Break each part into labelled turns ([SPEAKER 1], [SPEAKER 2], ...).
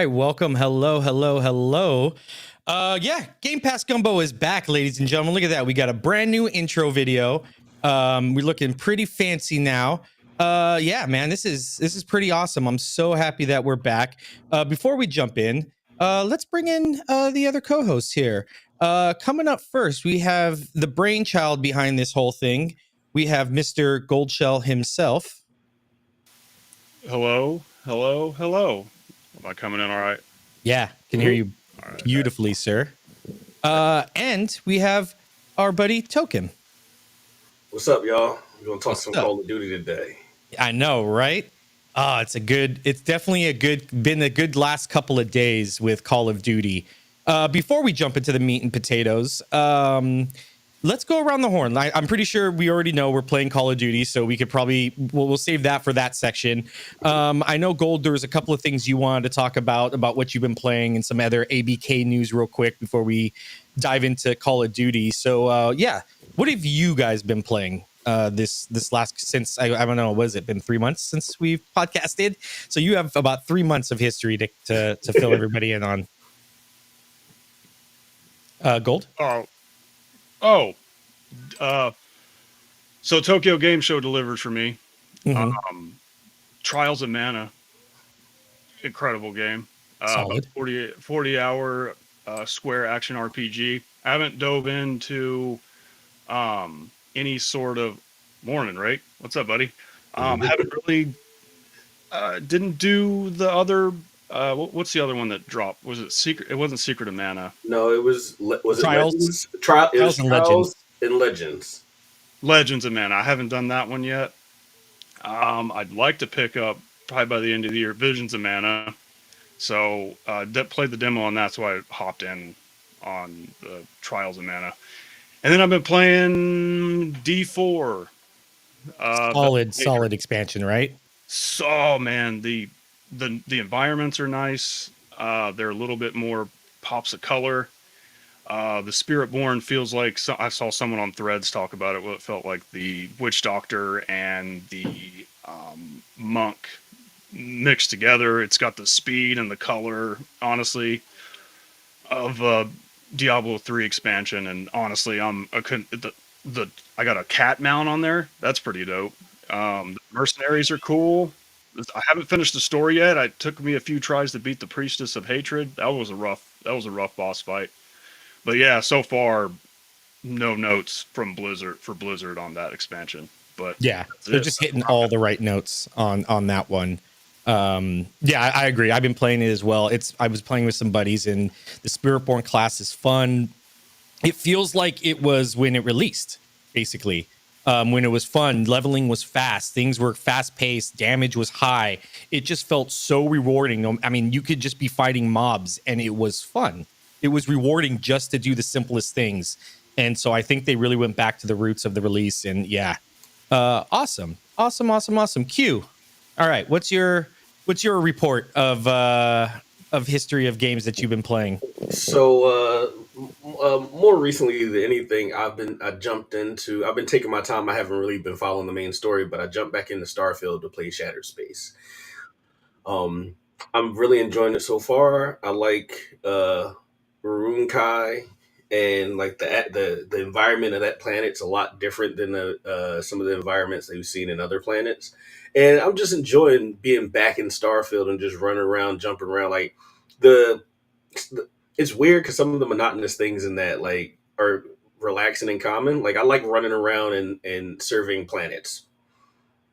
[SPEAKER 1] right, welcome. Hello, hello, hello. Yeah, Game Pass Gumbo is back, ladies and gentlemen. Look at that. We got a brand new intro video. We're looking pretty fancy now. Yeah, man, this is pretty awesome. I'm so happy that we're back. Before we jump in, let's bring in the other co-hosts here. Coming up first, we have the brainchild behind this whole thing. We have Mr. Goldshell himself.
[SPEAKER 2] Hello. Am I coming in all right?
[SPEAKER 1] Yeah, can hear you beautifully, sir. And we have our buddy Token.
[SPEAKER 3] What's up, y'all? We're gonna talk
[SPEAKER 1] What's
[SPEAKER 3] some
[SPEAKER 1] up?
[SPEAKER 3] Call of Duty today.
[SPEAKER 1] I know, right? It's definitely been a good last couple of days with Call of Duty. Before we jump into the meat and potatoes, let's go around the horn. I'm pretty sure we already know we're playing Call of Duty, so we could we'll save that for that section. I know, Gold, there was a couple of things you wanted to talk about what you've been playing and some other ABK news real quick before we dive into Call of Duty. So, yeah, what have you guys been playing this last, since, I don't know, what has it been, 3 months since we've podcasted? So you have about 3 months of history to fill everybody in on. Gold?
[SPEAKER 2] So Tokyo Game Show delivered for me.
[SPEAKER 1] Mm-hmm.
[SPEAKER 2] Trials of Mana, incredible game.
[SPEAKER 1] Solid.
[SPEAKER 2] 40-hour square action RPG. I haven't dove into any sort of morning, right? What's up, buddy? Haven't really didn't do the other. What's the other one that dropped? Was it Secret? It wasn't Secret of Mana.
[SPEAKER 3] No, it was
[SPEAKER 1] Trials.
[SPEAKER 3] it Legends?
[SPEAKER 1] Trials and Legends.
[SPEAKER 3] And Legends.
[SPEAKER 2] Legends of Mana. I haven't done that one yet. I'd like to pick up probably by the end of the year Visions of Mana. So played the demo on that, so I hopped in on the Trials of Mana. And then I've been playing D4.
[SPEAKER 1] Solid expansion, right?
[SPEAKER 2] So, man, the environments are nice. They're a little bit more pops of color. The Spiritborn feels like, I saw someone on Threads talk about it. Well, it felt like the Witch Doctor and the Monk mixed together. It's got the speed and the color, honestly, of Diablo 3 expansion. And honestly, I got a cat mount on there. That's pretty dope. The mercenaries are cool. I haven't finished the story yet. It took me a few tries to beat the Priestess of Hatred. That was a rough boss fight. But yeah, so far, no notes from Blizzard on that expansion. But
[SPEAKER 1] yeah, they're just hitting all the right notes on that one. Yeah, I agree. I've been playing it as well. I was playing with some buddies, and the Spiritborn class is fun. It feels like it was when it released, basically. When it was fun, leveling was fast, things were fast paced, damage was high. It just felt so rewarding. I mean, you could just be fighting mobs and it was fun. It was rewarding just to do the simplest things. And so I think they really went back to the roots of the release. And yeah, awesome. Q. All right, what's your report of history of games that you've been playing?
[SPEAKER 3] So more recently than anything, I've been taking my time. I haven't really been following the main story, but I jumped back into Starfield to play Shattered Space. I'm really enjoying it so far. I like Rune Kai, and like the environment of that planet's a lot different than some of the environments that we've seen in other planets. And I'm just enjoying being back in Starfield and just running around, jumping around. Like it's weird because some of the monotonous things in that like are relaxing and common. Like I like running around and surveying planets,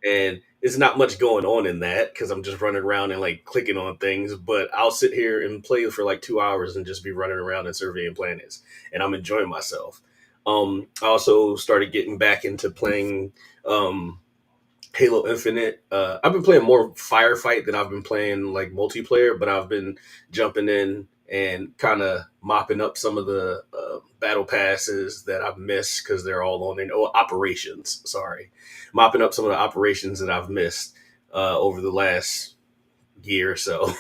[SPEAKER 3] and it's not much going on in that because I'm just running around and like clicking on things. But I'll sit here and play for like 2 hours and just be running around and surveying planets, and I'm enjoying myself. I also started getting back into playing Halo Infinite. I've been playing more Firefight than I've been playing like multiplayer, but I've been jumping in and kind of mopping up some of the battle passes that I've missed because they're all on operations. Sorry, mopping up some of the operations that I've missed over the last year or so.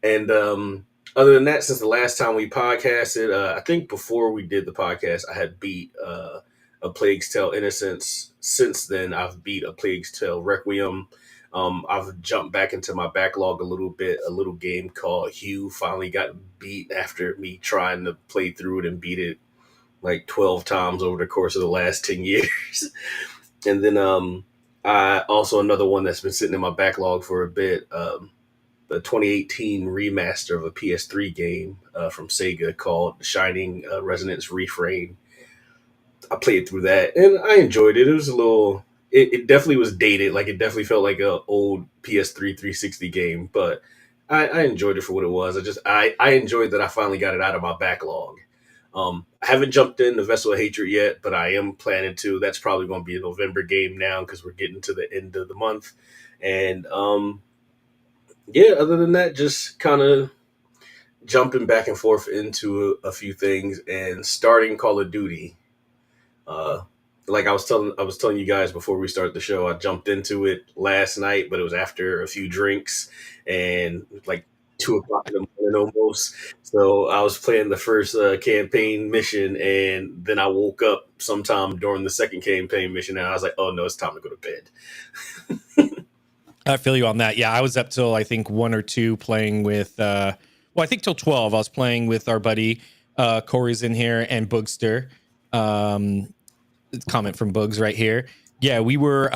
[SPEAKER 3] And other than that, since the last time we podcasted, I think before we did the podcast, I had beat A Plague's Tale Innocence. Since then, I've beat A Plague's Tale Requiem. I've jumped back into my backlog a little bit. A little game called Hue finally got beat after me trying to play through it and beat it like 12 times over the course of the last 10 years. And then I also another one that's been sitting in my backlog for a bit, the 2018 remaster of a PS3 game from Sega called Shining Resonance Refrain. I played through that and I enjoyed it. It was a little, it definitely was dated. Like it definitely felt like a old PS3 360 game, but I enjoyed it for what it was. I enjoyed that I finally got it out of my backlog. I haven't jumped in the Vessel of Hatred yet, but I am planning to. That's probably going to be a November game now because we're getting to the end of the month. And yeah, other than that, just kind of jumping back and forth into a few things and starting Call of Duty. Like I was telling you guys before we started the show, I jumped into it last night, but it was after a few drinks and like 2 o'clock in the morning almost. So I was playing the first campaign mission, and then I woke up sometime during the second campaign mission, and I was like, "Oh no, it's time to go to bed."
[SPEAKER 1] I feel you on that. Yeah, I was up till I think 1 or 2 playing with. Well, I think till 12. I was playing with our buddy Corey's in here and Boogster. Comment from Bugs right here. Yeah, we were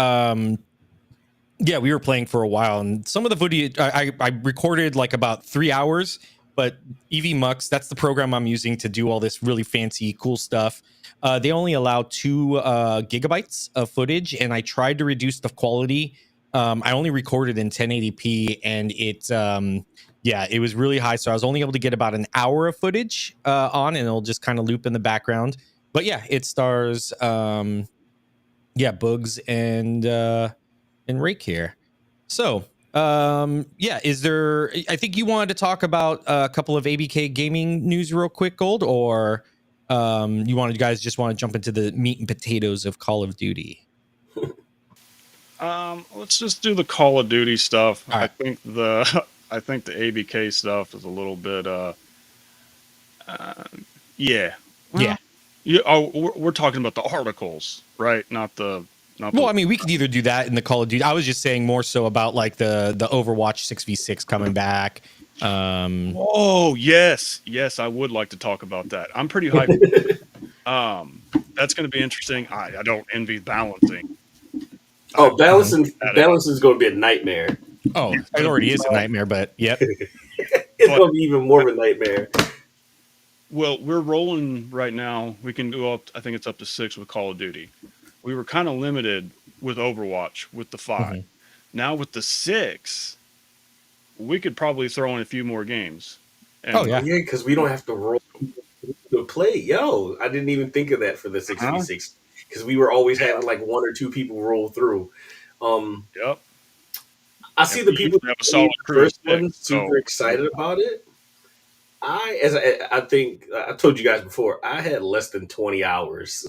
[SPEAKER 1] playing for a while, and some of the footage I recorded like about 3 hours, but EV Mux, that's the program I'm using to do all this really fancy cool stuff. They only allow 2 gigabytes of footage, and I tried to reduce the quality. I only recorded in 1080p, and it was really high, so I was only able to get about an hour of footage on, and it'll just kind of loop in the background. But yeah, it stars Bugs and Rake here. So is there, I think you wanted to talk about a couple of ABK gaming news real quick, Gold, or you guys just want to jump into the meat and potatoes of Call of Duty?
[SPEAKER 2] Let's just do the Call of Duty stuff.
[SPEAKER 1] All right.
[SPEAKER 2] I think the ABK stuff is a little bit yeah. Well,
[SPEAKER 1] yeah.
[SPEAKER 2] We're talking about the articles, right? Not the.
[SPEAKER 1] Well, I mean, we could either do that in the Call of Duty. I was just saying more so about like the Overwatch 6v6 coming back.
[SPEAKER 2] Oh yes, I would like to talk about that. I'm pretty hyped. That's going to be interesting. I don't envy balancing.
[SPEAKER 3] Balancing is going to be a nightmare.
[SPEAKER 1] Oh, it already is a nightmare, but yep.
[SPEAKER 3] It's going to be even more of a nightmare.
[SPEAKER 2] Well, we're rolling right now. We can go up. I think it's up to 6 with Call of Duty. We were kind of limited with Overwatch with the 5. Mm-hmm. Now with the 6, we could probably throw in a few more games.
[SPEAKER 3] And because we don't have to roll to play. Yo, I didn't even think of that for the 6v6 because we were always having like 1 or 2 people roll through.
[SPEAKER 2] Yep.
[SPEAKER 3] I see the people
[SPEAKER 2] that have a solid first one
[SPEAKER 3] super excited about it. I think I told you guys before, I had less than 20 hours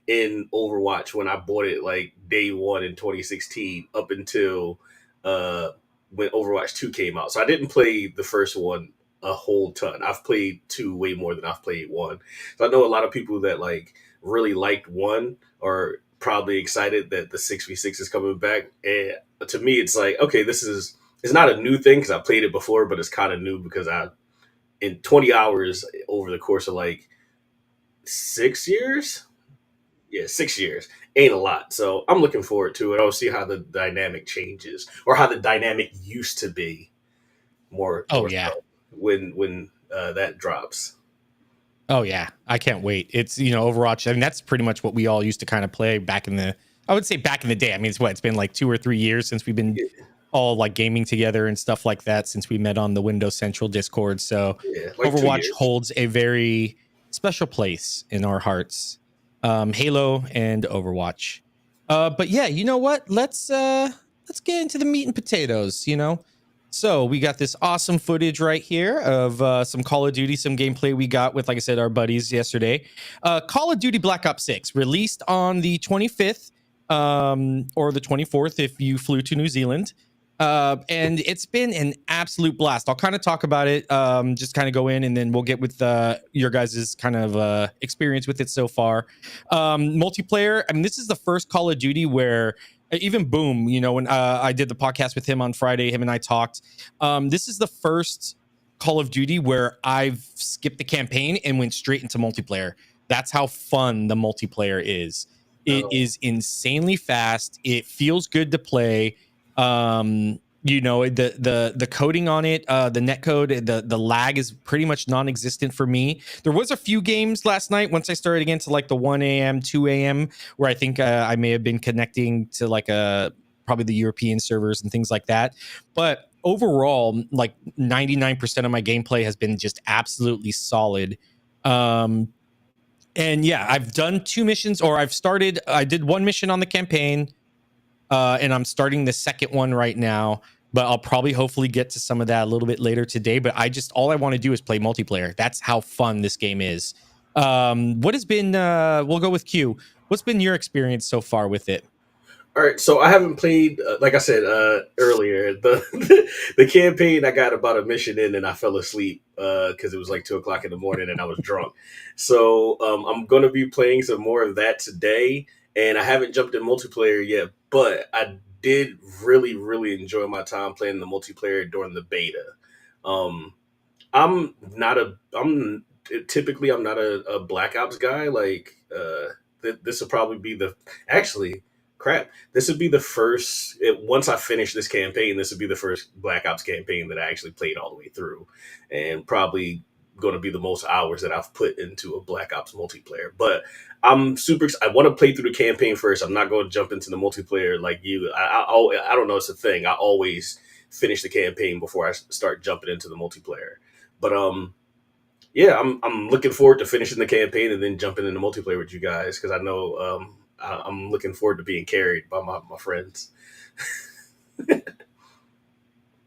[SPEAKER 3] in Overwatch when I bought it like day 1 in 2016 up until when Overwatch 2 came out. So I didn't play the first one a whole ton. I've played 2 way more than I've played 1. So I know a lot of people that like really liked 1 are probably excited that the 6v6 is coming back. And to me, it's like, okay, it's not a new thing because I played it before, but it's kind of new because in 20 hours over the course of like 6 years. Yeah, 6 years ain't a lot. So I'm looking forward to it. I'll see how the dynamic changes or how the dynamic used to be more.
[SPEAKER 1] Oh, yeah.
[SPEAKER 3] When that drops.
[SPEAKER 1] Oh, yeah. I can't wait. It's, Overwatch. I mean, that's pretty much what we all used to kind of play back in the day. I mean, it's been like 2 or 3 years since we've been all like gaming together and stuff like that since we met on the Windows Central Discord. So like Overwatch holds a very special place in our hearts. Halo and Overwatch. But yeah, you know what? Let's get into the meat and potatoes, So we got this awesome footage right here of some Call of Duty, some gameplay we got with, like I said, our buddies yesterday. Call of Duty Black Ops 6 released on the 25th or the 24th if you flew to New Zealand. And it's been an absolute blast. I'll kind of talk about it, just kind of go in, and then we'll get with your guys' kind of experience with it so far. Multiplayer, I mean, this is the first Call of Duty where even Boom, you know, when I did the podcast with him on Friday, him and I talked. This is the first Call of Duty where I've skipped the campaign and went straight into multiplayer. That's how fun the multiplayer is. It
[SPEAKER 3] Oh,
[SPEAKER 1] is insanely fast. It feels good to play. You know, the coding on it, the net code, the lag is pretty much non-existent for me. There was a few games last night once I started again to like the 1 a.m., 2 a.m. where I think I may have been connecting to like probably the European servers and things like that. But overall, like 99% of my gameplay has been just absolutely solid. And yeah, I've done 2 missions, or I did 1 mission on the campaign, and I'm starting the second one right now. But I'll probably hopefully get to some of that a little bit later today. But all I want to do is play multiplayer. That's how fun this game is. What has been? We'll go with Q. What's been your experience so far with it?
[SPEAKER 3] all right. So I haven't played, like I said earlier, the campaign. I got about a mission in and I fell asleep because it was like 2 o'clock in the morning and I was drunk. So I'm gonna be playing some more of that today, and I haven't jumped in multiplayer yet, but I did really enjoy my time playing the multiplayer during the beta. Um, I'm typically I'm not a Black Ops guy. Like this will probably be the actually crap. This would be the first once I finish this campaign. This would be the first Black Ops campaign that I actually played all the way through, and probably going to be the most hours that I've put into a Black Ops multiplayer. But I'm super. I want to play through the campaign first. I'm not going to jump into the multiplayer like you. I don't know. It's a thing. I always finish the campaign before I start jumping into the multiplayer. But yeah, I'm looking forward to finishing the campaign and then jumping into multiplayer with you guys because I know I'm looking forward to being carried by my friends.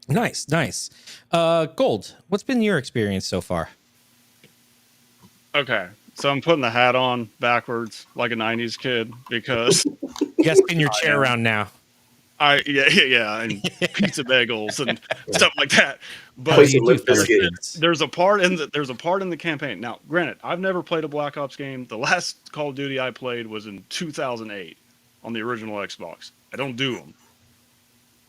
[SPEAKER 1] Nice. Gold, what's been your experience so far?
[SPEAKER 2] Okay, so I'm putting the hat on backwards like a '90s kid because
[SPEAKER 1] Yes, spin your chair
[SPEAKER 2] am.
[SPEAKER 1] around now.
[SPEAKER 2] Yeah, and pizza bagels and stuff like that.
[SPEAKER 1] How
[SPEAKER 3] Play
[SPEAKER 2] But
[SPEAKER 1] do you
[SPEAKER 3] some
[SPEAKER 1] do,
[SPEAKER 3] Limp
[SPEAKER 1] fellow
[SPEAKER 3] Bizkit.
[SPEAKER 1] kids?
[SPEAKER 2] there's a part in the campaign. Now, granted, I've never played a Black Ops game. The last Call of Duty I played was in 2008 on the original Xbox. I don't do them,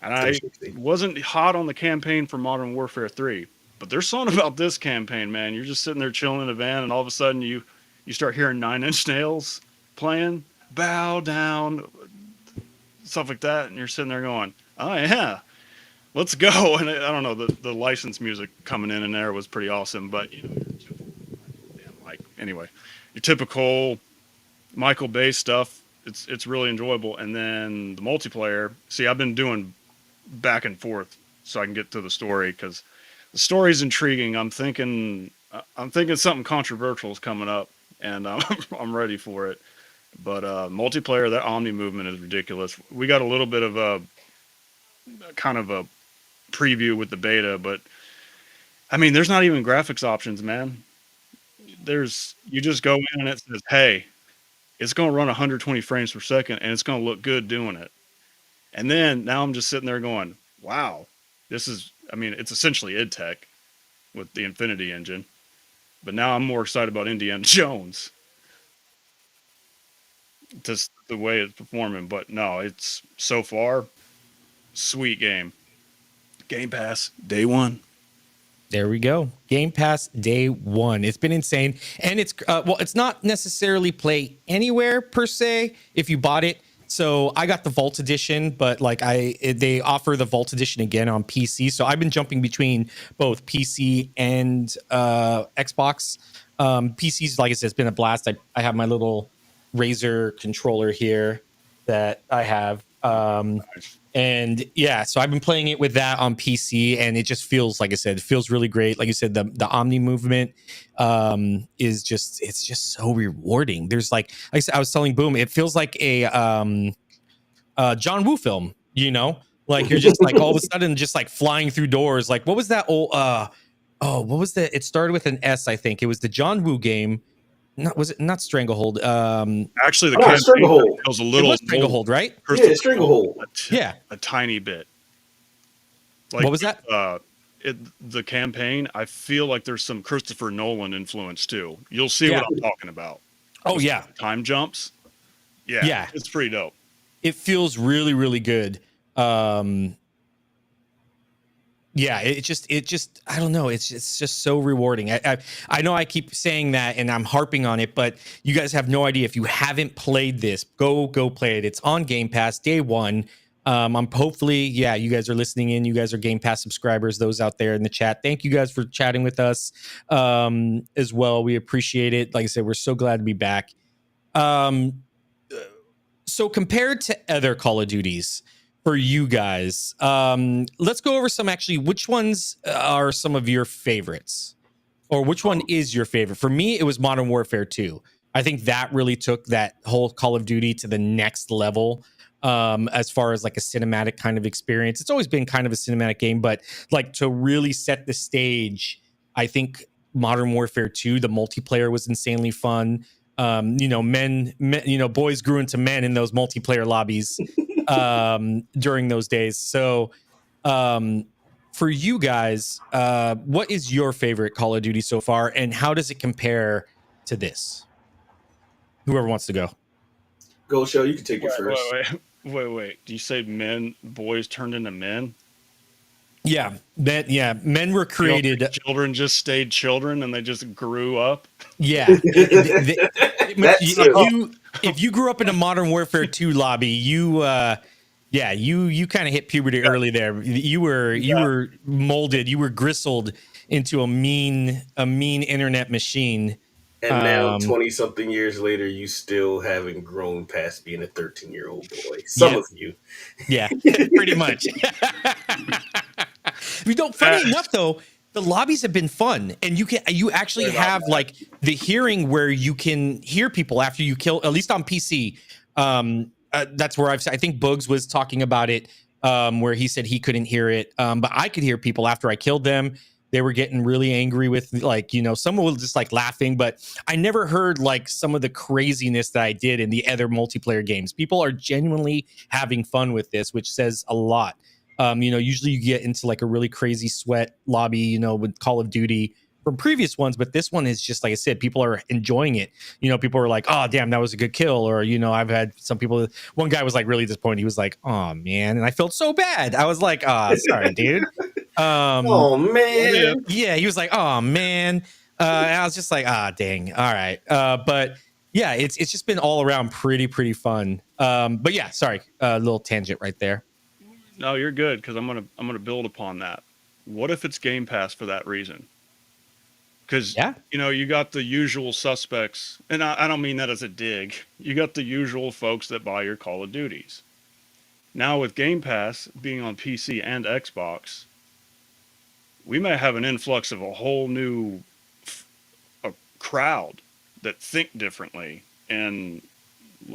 [SPEAKER 2] and I
[SPEAKER 3] 360.
[SPEAKER 2] wasn't hot on the campaign for Modern Warfare 3. But there's something about this campaign, man. You're just sitting there chilling in a van, and all of a sudden you start hearing Nine Inch Nails playing, bow down, stuff like that, and you're sitting there going, "Oh yeah, let's go." And I don't know, the licensed music coming in there was pretty awesome. But you know, anyway, your typical Michael Bay stuff. It's really enjoyable. And then the multiplayer. See, I've been doing back and forth so I can get to the story because the story's intriguing. I'm thinking something controversial is coming up, and I'm ready for it. But multiplayer, that Omni movement is ridiculous. We got a little bit of a kind of a preview with the beta, but I mean, there's not even graphics options, man. You just go in and it says, "Hey, it's going to run 120 frames per second, and it's going to look good doing it." And then now I'm just sitting there going, "Wow, this is." I mean, it's essentially id Tech with the Infinity engine, but now I'm more excited about Indiana Jones, just the way it's performing. But no, it's so far sweet game. Game Pass day one.
[SPEAKER 1] There we go. Game Pass day one. It's been insane. And it's not necessarily play anywhere per se if you bought it. So I got the Vault Edition, but they offer the Vault Edition again on PC. So I've been jumping between both PC and Xbox. PCs, like I said, it's been a blast. I have my little Razer controller here that I have. And yeah, so I've been playing it with that on PC, and it just feels, like I said, it feels really great. Like you said, the Omni movement is it's just so rewarding. There's like I said, I was telling Boom, it feels like a John Woo film, you know? Like you're just like all of a sudden just like flying through doors. Like what was that old what was that? It started with an S, I think. It was the John Woo game. Was it not Stranglehold?
[SPEAKER 2] Actually, the
[SPEAKER 3] Oh,
[SPEAKER 2] campaign
[SPEAKER 3] Stranglehold.
[SPEAKER 2] feels a
[SPEAKER 1] It
[SPEAKER 2] little
[SPEAKER 1] was Stranglehold, right?
[SPEAKER 3] Yeah, Stranglehold.
[SPEAKER 1] Yeah.
[SPEAKER 2] a tiny bit.
[SPEAKER 1] What was that?
[SPEAKER 2] The campaign, I feel like there's some Christopher Nolan influence too. You'll see
[SPEAKER 1] Yeah.
[SPEAKER 2] what I'm talking about.
[SPEAKER 1] Oh yeah.
[SPEAKER 2] Time jumps. Yeah,
[SPEAKER 1] Yeah.
[SPEAKER 2] it's pretty dope.
[SPEAKER 1] it feels really, really good. Yeah, it just I don't know. It's just so rewarding. I know I keep saying that and I'm harping on it, but you guys have no idea. If you haven't played this, go play it. It's on Game Pass day one. I'm hopefully, yeah, you guys are listening in. You guys are Game Pass subscribers. Those out there in the chat, thank you guys for chatting with us as well. We appreciate it. Like I said, we're so glad to be back. So compared to other Call of Duties for you guys, let's go over some actually. Which ones are some of your favorites, or which one is your favorite? For me, it was Modern Warfare 2. I think that really took that whole Call of Duty to the next level as far as like a cinematic kind of experience. It's always been kind of a cinematic game, but like to really set the stage, I think Modern Warfare 2, the multiplayer was insanely fun. Men, boys grew into men in those multiplayer lobbies during those days. So for you guys, what is your favorite Call of Duty so far, and how does it compare to this? Whoever wants to go.
[SPEAKER 3] Goldshell, you can take it first.
[SPEAKER 2] Wait. Do you say boys turned into men?
[SPEAKER 1] Yeah, men were created.
[SPEAKER 2] Children just stayed children, and they just grew up.
[SPEAKER 1] Yeah, if you grew up in a Modern Warfare 2 lobby, you kind of hit puberty early there. You were molded, you were gristled into a mean internet machine.
[SPEAKER 3] And now, 20-something years later, you still haven't grown past being a 13-year-old boy. Some of you.
[SPEAKER 1] Yeah, pretty much. Funny enough, though, the lobbies have been fun, and you actually have like the hearing where you can hear people after you kill, at least on PC. That's where I think Bugs was talking about it, where he said he couldn't hear it, but I could hear people after I killed them. They were getting really angry with, like, someone was just like laughing, but I never heard like some of the craziness that I did in the other multiplayer games. People are genuinely having fun with this, which says a lot. Usually you get into like a really crazy sweat lobby, with Call of Duty from previous ones, but this one is just, like I said, people are enjoying it. People are like, oh, damn, that was a good kill. Or, I've had some people, one guy was like really disappointed. He was like, oh, man. And I felt so bad. I was like, oh, sorry, dude.
[SPEAKER 3] Oh, man.
[SPEAKER 1] Yeah, he was like, oh, man. And I was just like, dang. All right. But yeah, it's just been all around pretty fun. But yeah, sorry, a little tangent right there.
[SPEAKER 2] No, you're good, because I'm gonna build upon that. What if it's Game Pass for that reason? Because you got the usual suspects, and I don't mean that as a dig. You got the usual folks that buy your Call of Duties. Now with Game Pass being on PC and Xbox, we may have an influx of a whole new crowd that think differently, and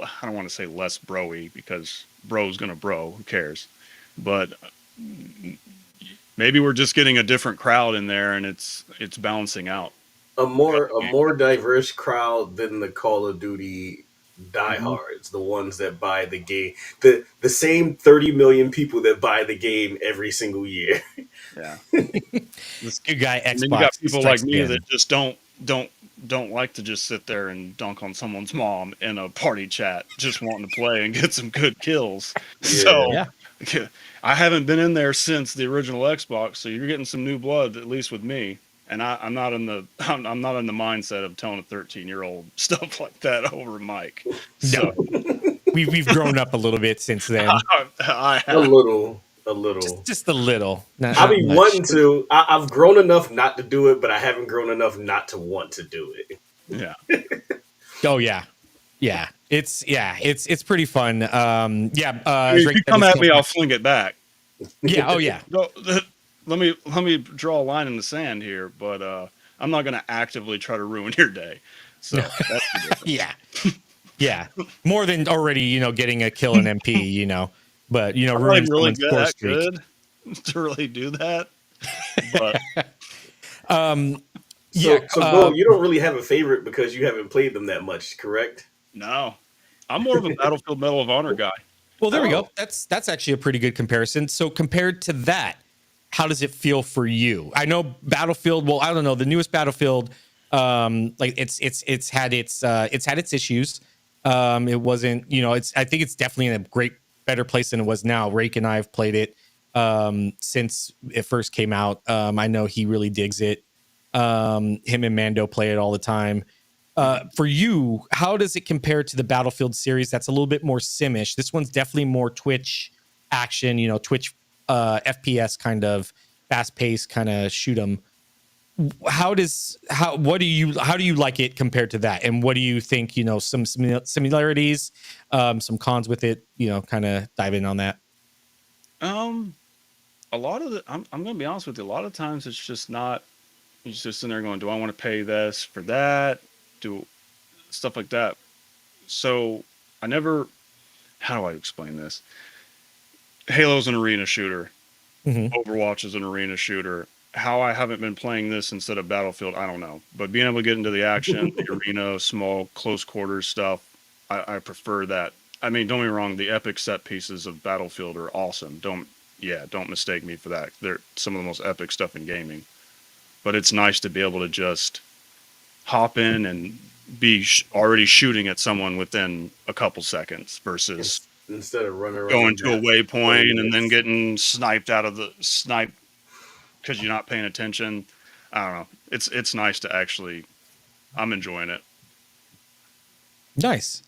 [SPEAKER 2] I don't want to say less broy, because bro's gonna bro. Who cares? But maybe we're just getting a different crowd in there, and it's balancing out.
[SPEAKER 3] A more diverse crowd than the Call of Duty diehards, the ones that buy the game, the same 30 million people that buy the game every single year.
[SPEAKER 2] Yeah,
[SPEAKER 1] this good guy Xbox.
[SPEAKER 2] And then you got people like me that just don't like to just sit there and dunk on someone's mom in a party chat, just wanting to play and get some good kills. Yeah. So I haven't been in there since the original Xbox, so you're getting some new blood, at least with me. And I'm not in the mindset of telling a 13-year-old stuff like that over Mike. So.
[SPEAKER 1] No, we've grown up a little bit since then.
[SPEAKER 2] I have.
[SPEAKER 3] A little,
[SPEAKER 1] just a little.
[SPEAKER 3] I mean, wanting to. I've grown enough not to do it, but I haven't grown enough not to want to do it.
[SPEAKER 2] Yeah.
[SPEAKER 1] Oh yeah. It's pretty fun.
[SPEAKER 2] If you come at me, I'll fling it back.
[SPEAKER 1] Yeah. Oh yeah.
[SPEAKER 2] Let me draw a line in the sand here, but I'm not going to actively try to ruin your day. So that's the difference.
[SPEAKER 1] Yeah. More than already, getting a kill in MP, but ruining
[SPEAKER 2] really
[SPEAKER 1] someone's score
[SPEAKER 2] good to really do that. But
[SPEAKER 3] so you don't really have a favorite because you haven't played them that much, correct?
[SPEAKER 2] No, I'm more of a Battlefield Medal of Honor guy.
[SPEAKER 1] Well, there we go. That's actually a pretty good comparison. So compared to that, how does it feel for you? I know Battlefield. Well, I don't know. The newest Battlefield, it's had its issues. It wasn't, I think it's definitely in a better place than it was now. Rake and I have played it since it first came out. I know he really digs it. Him and Mando play it all the time. For you, how does it compare to the Battlefield series? That's a little bit more simish. This one's definitely more Twitch action, Twitch FPS kind of fast paced kind of shoot 'em. How do you like it compared to that, and what do you think, some similarities, some cons with it, kind of dive in on that.
[SPEAKER 2] A lot of I'm gonna be honest with you, a lot of times it's just not, it's just in there going, do I want to pay this for that, do stuff like that. So I never, how do I explain this? Halo's an arena shooter. Overwatch is an arena shooter. How I haven't been playing this instead of Battlefield, I don't know. But being able to get into the action, the arena, small, close quarters stuff, I prefer that. I mean, don't get me wrong, the epic set pieces of Battlefield are awesome. Don't mistake me for that. They're some of the most epic stuff in gaming. But it's nice to be able to just hop in and be already shooting at someone within a couple seconds versus
[SPEAKER 3] instead of running around
[SPEAKER 2] going to a waypoint and then getting sniped out of the snipe because you're not paying attention. I don't know. It's nice to actually, I'm enjoying it.
[SPEAKER 1] Nice.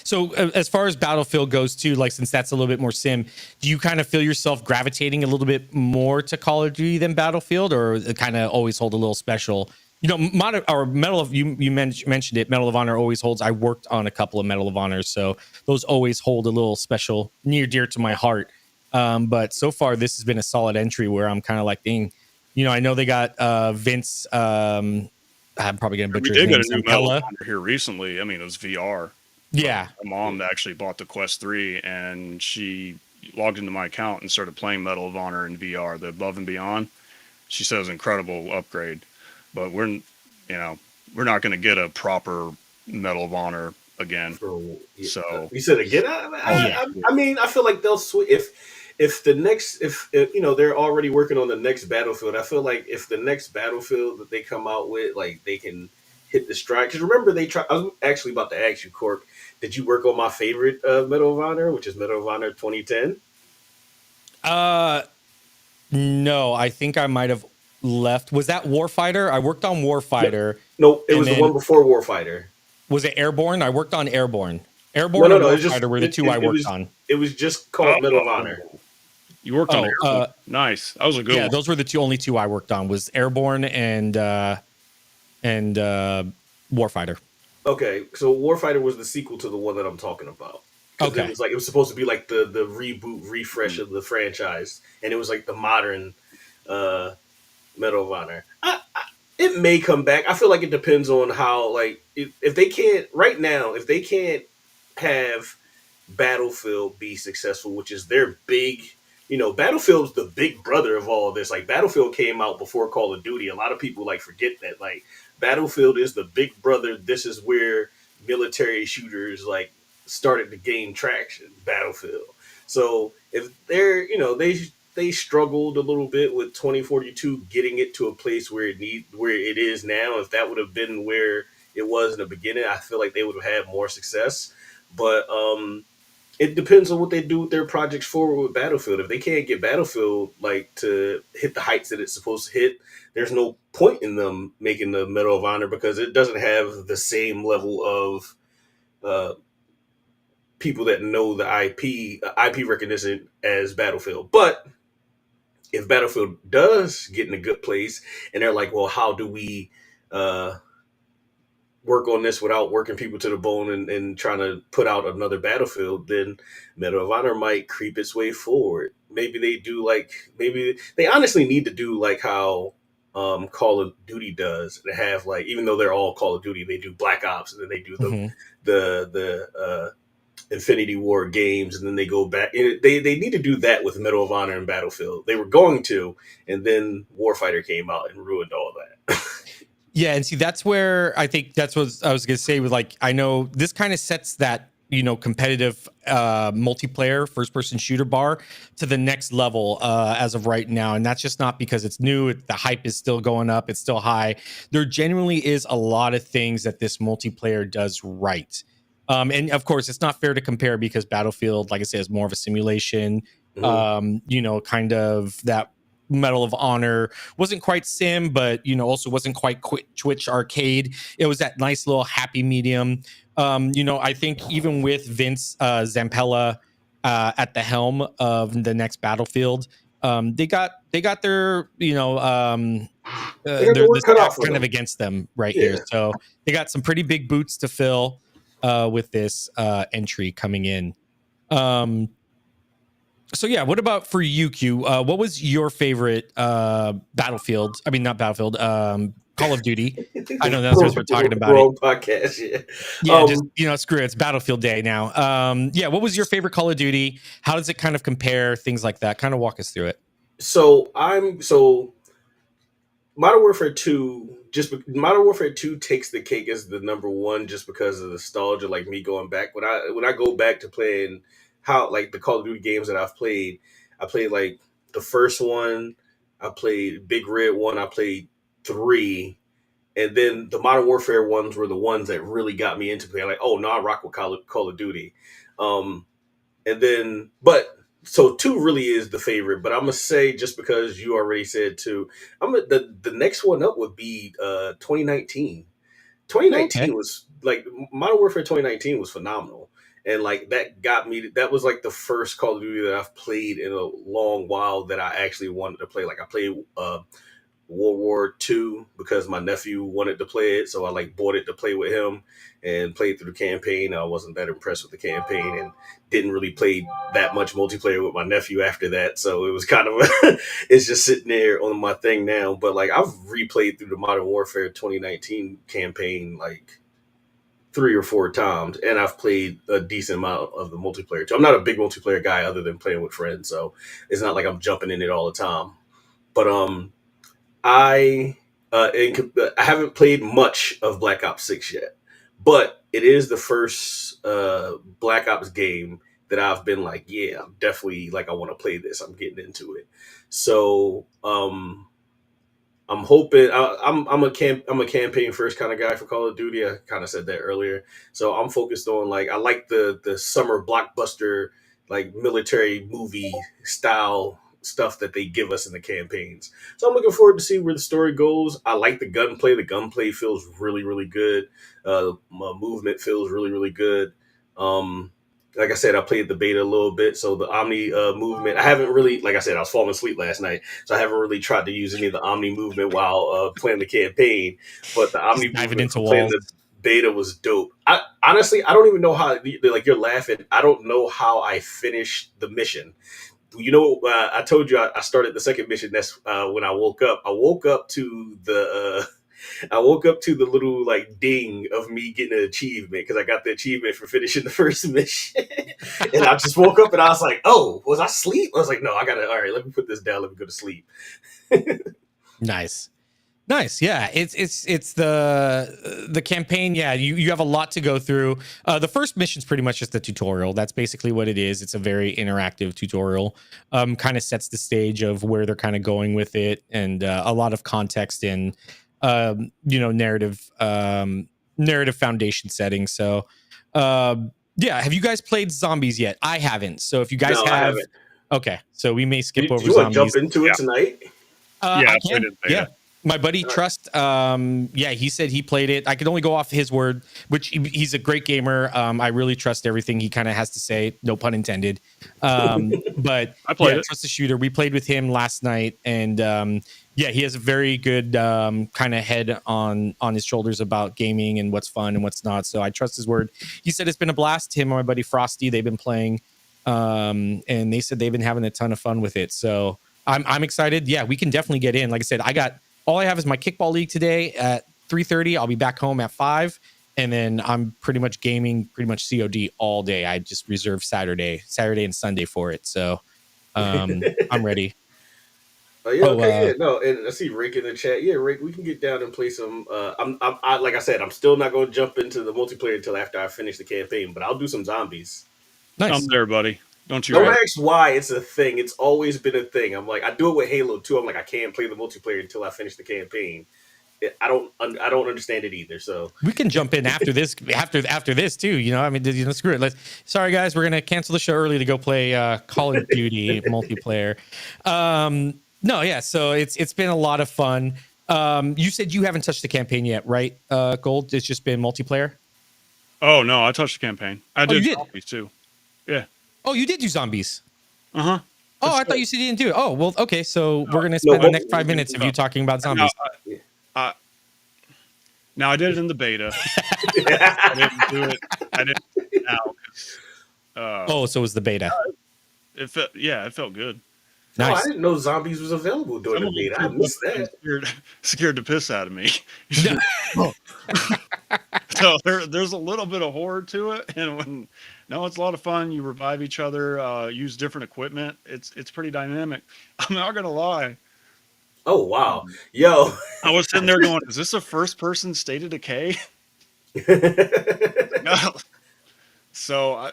[SPEAKER 1] So as far as Battlefield goes too, like, since that's a little bit more sim, do you kind of feel yourself gravitating a little bit more to Call of Duty than Battlefield, or it kind of always hold a little special? Medal of, you mentioned it, Medal of Honor always holds. I worked on a couple of Medal of Honors, so those always hold a little special, near dear to my heart. But so far this has been a solid entry where I'm kind of like, dang, I know they got Vince. I'm probably gonna butcher his name.
[SPEAKER 2] We did get a new Medal of Honor here recently. I mean, it was VR.
[SPEAKER 1] Yeah,
[SPEAKER 2] my mom actually bought the Quest 3 and she logged into my account and started playing Medal of Honor in VR, the Above and Beyond. She said it was an incredible upgrade, but we're not going to get a proper Medal of Honor again. So
[SPEAKER 3] you said again? I mean, I feel like they'll switch if they're already working on the next Battlefield. I feel like if the next Battlefield that they come out with, like, they can hit the stride. Because remember, I was actually about to ask you, Cork, did you work on my favorite Medal of Honor, which is Medal of Honor 2010?
[SPEAKER 1] No, I think I might have left. Was that Warfighter? I worked on Warfighter.
[SPEAKER 3] No, it was the one before Warfighter.
[SPEAKER 1] Was it Airborne? I worked on Airborne. Airborne and Warfighter were the two I worked on.
[SPEAKER 3] It was just called Medal of Honor.
[SPEAKER 2] You worked on Airborne. Nice. That was a good one.
[SPEAKER 1] Yeah, those were the only two I worked on, was Airborne and Warfighter.
[SPEAKER 3] Okay, so Warfighter was the sequel to the one that I'm talking about. Okay, it was supposed to be like the reboot, refresh of the franchise, and it was like the modern Medal of Honor. It may come back. I feel like it depends on how, like, if they can't have Battlefield be successful, which is their big, Battlefield's the big brother of all of this. Like, Battlefield came out before Call of Duty. A lot of people forget that. Like, Battlefield is the big brother. This is where military shooters started to gain traction. Battlefield. So if they're, they struggled a little bit with 2042 getting it to a place where it is now. If that would have been where it was in the beginning, I feel like they would have had more success. But it depends on what they do with their projects forward with Battlefield. If they can't get Battlefield to hit the heights that it's supposed to hit, there's no point in them making the Medal of Honor, because it doesn't have the same level of people that know the IP recognition as Battlefield. But if Battlefield does get in a good place and they're like, well, how do we work on this without working people to the bone and trying to put out another Battlefield, then Medal of Honor might creep its way forward. Maybe they do maybe they honestly need to do like how Call of Duty does. They have even though they're all Call of Duty, they do Black Ops, and then they do the Infinity War games, and then they go back. They need to do that with Medal of Honor and Battlefield. They were going to, and then Warfighter came out and ruined all that.
[SPEAKER 1] Yeah, and see, that's where I think that's what I was going to say with I know this kind of sets that, competitive multiplayer first-person shooter bar to the next level as of right now. And that's just not because it's new. The hype is still going up. It's still high. There genuinely is a lot of things that this multiplayer does right. And of course, it's not fair to compare because Battlefield, like I said, is more of a simulation.
[SPEAKER 3] Mhm.
[SPEAKER 1] Kind of that Medal of Honor wasn't quite sim, but also wasn't quite Twitch arcade. It was that nice little happy medium. I think even with Vince Zampella at the helm of the next Battlefield, they got their
[SPEAKER 3] They got the
[SPEAKER 1] the
[SPEAKER 3] work cut out
[SPEAKER 1] stack
[SPEAKER 3] for
[SPEAKER 1] kind of
[SPEAKER 3] them.
[SPEAKER 1] against them right here.
[SPEAKER 3] Yeah.
[SPEAKER 1] So they got some pretty big boots to fill with this entry coming in. Um, so yeah, what about for you, Q? What was your favorite Battlefield? I mean, not Battlefield. Call of Duty. I know that's what we're talking about it.
[SPEAKER 3] Wrong podcast. Yeah.
[SPEAKER 1] Yeah, just screw it. It's Battlefield Day now. Yeah, what was your favorite Call of Duty? How does it kind of compare? Things like that. Kind of walk us through it.
[SPEAKER 3] So Modern Warfare 2 Modern Warfare 2 takes the cake as the number one just because of the nostalgia, like me going back. When I go back to playing how like the Call of Duty games that I played like the first one, I played Big Red 1, I played 3, and then the Modern Warfare ones were the ones that really got me into playing like, oh no, I rock with Call of Duty. Um and then, but so two really is the favorite. But I'm gonna say just because you already said two, the next one up would be 2019.
[SPEAKER 1] Okay.
[SPEAKER 3] 2019 was like Modern Warfare 2019 was phenomenal, and like that got me. That was like the first Call of Duty that I've played in a long while that I actually wanted to play. Like I played World War II because my nephew wanted to play it, so I like bought it to play with him and played through the campaign. I wasn't that impressed with the campaign and didn't really play that much multiplayer with my nephew after that. So it was kind of it's just sitting there on my thing now. But like I've replayed through the Modern Warfare 2019 campaign like 3 or 4 times, and I've played a decent amount of the multiplayer too. I'm not a big multiplayer guy other than playing with friends, so it's not like I'm jumping in it all the time. But I I haven't played much of Black Ops 6 yet, but it is the first Black Ops game that I've been like, yeah, I'm definitely like I want to play this. I'm getting into it. So I'm hoping I'm a campaign first kind of guy for Call of Duty. I kind of said that earlier. So I'm focused on like I like the summer blockbuster like military movie style stuff that they give us in the campaigns. So I'm looking forward to see where the story goes. I like the gunplay. The gunplay feels really really good. My movement feels really really good. Um, like I said, I played the beta a little bit, so the Omni movement. I haven't really, like I said, I was falling asleep last night, so I haven't really tried to use any of the Omni movement while playing the campaign. But the Omni
[SPEAKER 1] Just diving
[SPEAKER 3] movement
[SPEAKER 1] into
[SPEAKER 3] from playing
[SPEAKER 1] walls.
[SPEAKER 3] the beta was dope. I honestly, I don't even know how. Like you're laughing. I don't know how I finished the mission. I told you I started the second mission. That's when I woke up. I woke up to the little like ding of me getting an achievement because I got the achievement for finishing the first mission. And I just woke up and I was like, "Oh, was I asleep?" I was like, "No, I gotta. All right, let me put this down. Let me go to sleep."
[SPEAKER 1] Nice. Nice, yeah. It's the campaign. Yeah, you have a lot to go through. The first mission's pretty much just a tutorial. That's basically what it is. It's a very interactive tutorial. Kind of sets the stage of where they're kind of going with it, and a lot of context and narrative foundation setting. So, yeah. Have you guys played zombies yet? I haven't. So if you guys
[SPEAKER 3] No, I
[SPEAKER 1] have,
[SPEAKER 3] haven't.
[SPEAKER 1] okay. So we may skip
[SPEAKER 3] Do
[SPEAKER 1] over
[SPEAKER 3] you want to jump
[SPEAKER 1] zombies.
[SPEAKER 3] into it
[SPEAKER 2] Yeah,
[SPEAKER 3] tonight?
[SPEAKER 2] yeah,
[SPEAKER 1] I
[SPEAKER 2] I played
[SPEAKER 1] can.
[SPEAKER 2] it in
[SPEAKER 1] Yeah.
[SPEAKER 2] beta.
[SPEAKER 1] My buddy
[SPEAKER 3] All right.
[SPEAKER 1] Trust, yeah, he said he played it. I could only go off his word, which he's a great gamer. I really trust everything he kind of has to say, no pun intended. But
[SPEAKER 2] I played
[SPEAKER 1] yeah,
[SPEAKER 2] it.
[SPEAKER 1] Trust the Shooter. We played with him last night, and yeah, he has a very good kind of head on his shoulders about gaming and what's fun and what's not. So I trust his word. He said it's been a blast. Him and my buddy Frosty, they've been playing, and they said they've been having a ton of fun with it. So I'm excited. Yeah, we can definitely get in. Like I said, all I have is my kickball league today at 3:30. I'll be back home at 5, and then I'm pretty much gaming, pretty much COD all day. I just reserved Saturday and Sunday for it. So I'm ready.
[SPEAKER 3] Oh yeah,
[SPEAKER 1] Oh,
[SPEAKER 3] okay, yeah, no, and I see Rick in the chat. Yeah, Rick, we can get down and play some. Like I said, I'm still not going to jump into the multiplayer until after I finish the campaign, but I'll do some zombies.
[SPEAKER 2] I'm
[SPEAKER 1] nice.
[SPEAKER 2] there, buddy. Don't you
[SPEAKER 3] Don't
[SPEAKER 2] worry.
[SPEAKER 3] ask why it's a thing. It's always been a thing. I'm like, I do it with Halo too. I'm like, I can't play the multiplayer until I finish the campaign. I don't understand it either. So
[SPEAKER 1] We can jump in after this, after this too. You know, I mean, screw it. Sorry guys, we're gonna cancel the show early to go play Call of Duty multiplayer. No, yeah. So it's been a lot of fun. You said you haven't touched the campaign yet, right? Gold. It's just been multiplayer.
[SPEAKER 2] Oh no, I touched the campaign. I
[SPEAKER 1] you
[SPEAKER 2] did
[SPEAKER 1] did?
[SPEAKER 2] zombies too. Yeah.
[SPEAKER 1] Oh, you did do zombies.
[SPEAKER 2] Uh-huh.
[SPEAKER 1] Oh, I thought you said you didn't do it. Oh, well, okay. So we're gonna
[SPEAKER 3] No,
[SPEAKER 1] spend the
[SPEAKER 3] both
[SPEAKER 1] next 5 minutes of you talking about
[SPEAKER 2] Now,
[SPEAKER 1] zombies.
[SPEAKER 2] now I did it in the beta. I didn't do it. I didn't do it now.
[SPEAKER 1] Oh, so it was the beta.
[SPEAKER 2] It felt good.
[SPEAKER 3] No, I
[SPEAKER 1] Nice.
[SPEAKER 3] didn't know zombies was available during the beta. I missed that.
[SPEAKER 2] Scared the piss out of me. So there's a little bit of horror to it, and it's a lot of fun. You revive each other, use different equipment. It's pretty dynamic. I'm not gonna lie.
[SPEAKER 3] Oh wow, yo!
[SPEAKER 2] I was sitting there going, "Is this a first-person State of Decay?" No. So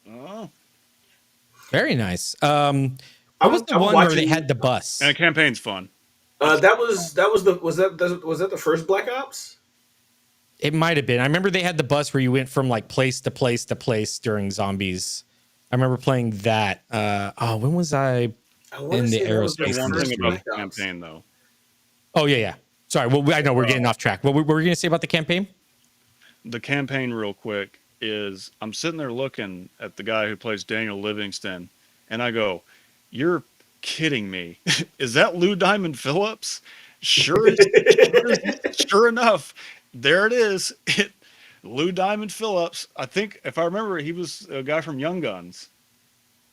[SPEAKER 2] oh.
[SPEAKER 1] Very nice. What was the one where they had the bus?
[SPEAKER 2] And the campaign's fun.
[SPEAKER 3] That was the first Black Ops?
[SPEAKER 1] It might have been. I remember they had the bus where you went from like place to place to place during zombies. I remember playing that. When was I in the aerospace
[SPEAKER 2] Wondering
[SPEAKER 1] industry?
[SPEAKER 2] about the campaign though.
[SPEAKER 1] Oh yeah. Sorry. Well, I know we're getting off track. What were we going to say about the campaign?
[SPEAKER 2] The campaign, real quick, is I'm sitting there looking at the guy who plays Daniel Livingston, and I go, "You're kidding me? Is that Lou Diamond Phillips?" Sure enough, there it is. Lou Diamond Phillips. I think, if I remember, he was a guy from Young Guns,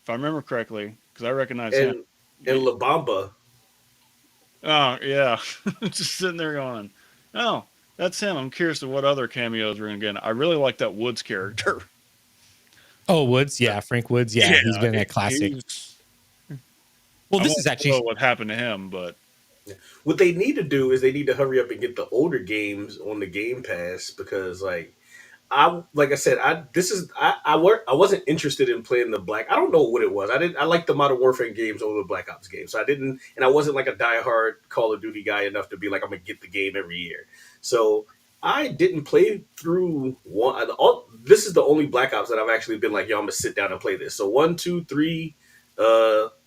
[SPEAKER 2] if I remember correctly, because I recognize him.
[SPEAKER 3] And La Bamba.
[SPEAKER 2] Oh yeah, just sitting there going, "Oh, that's him." I'm curious to what other cameos we're gonna get. I really like that Woods character.
[SPEAKER 1] Oh, Woods, yeah, Frank Woods, yeah, he's been a classic. Well, this is actually
[SPEAKER 2] what happened to him, but
[SPEAKER 3] what they need to do is they need to hurry up and get the older games on the Game Pass, because I wasn't interested in playing the Black. I don't know what it was. I liked the Modern Warfare games over the Black Ops games. So I didn't, and I wasn't like a diehard Call of Duty guy enough to be like, I'm gonna get the game every year. So I didn't play through one. This is the only Black Ops that I've actually been like, yo, I'm gonna sit down and play this. So 1, 2, 3,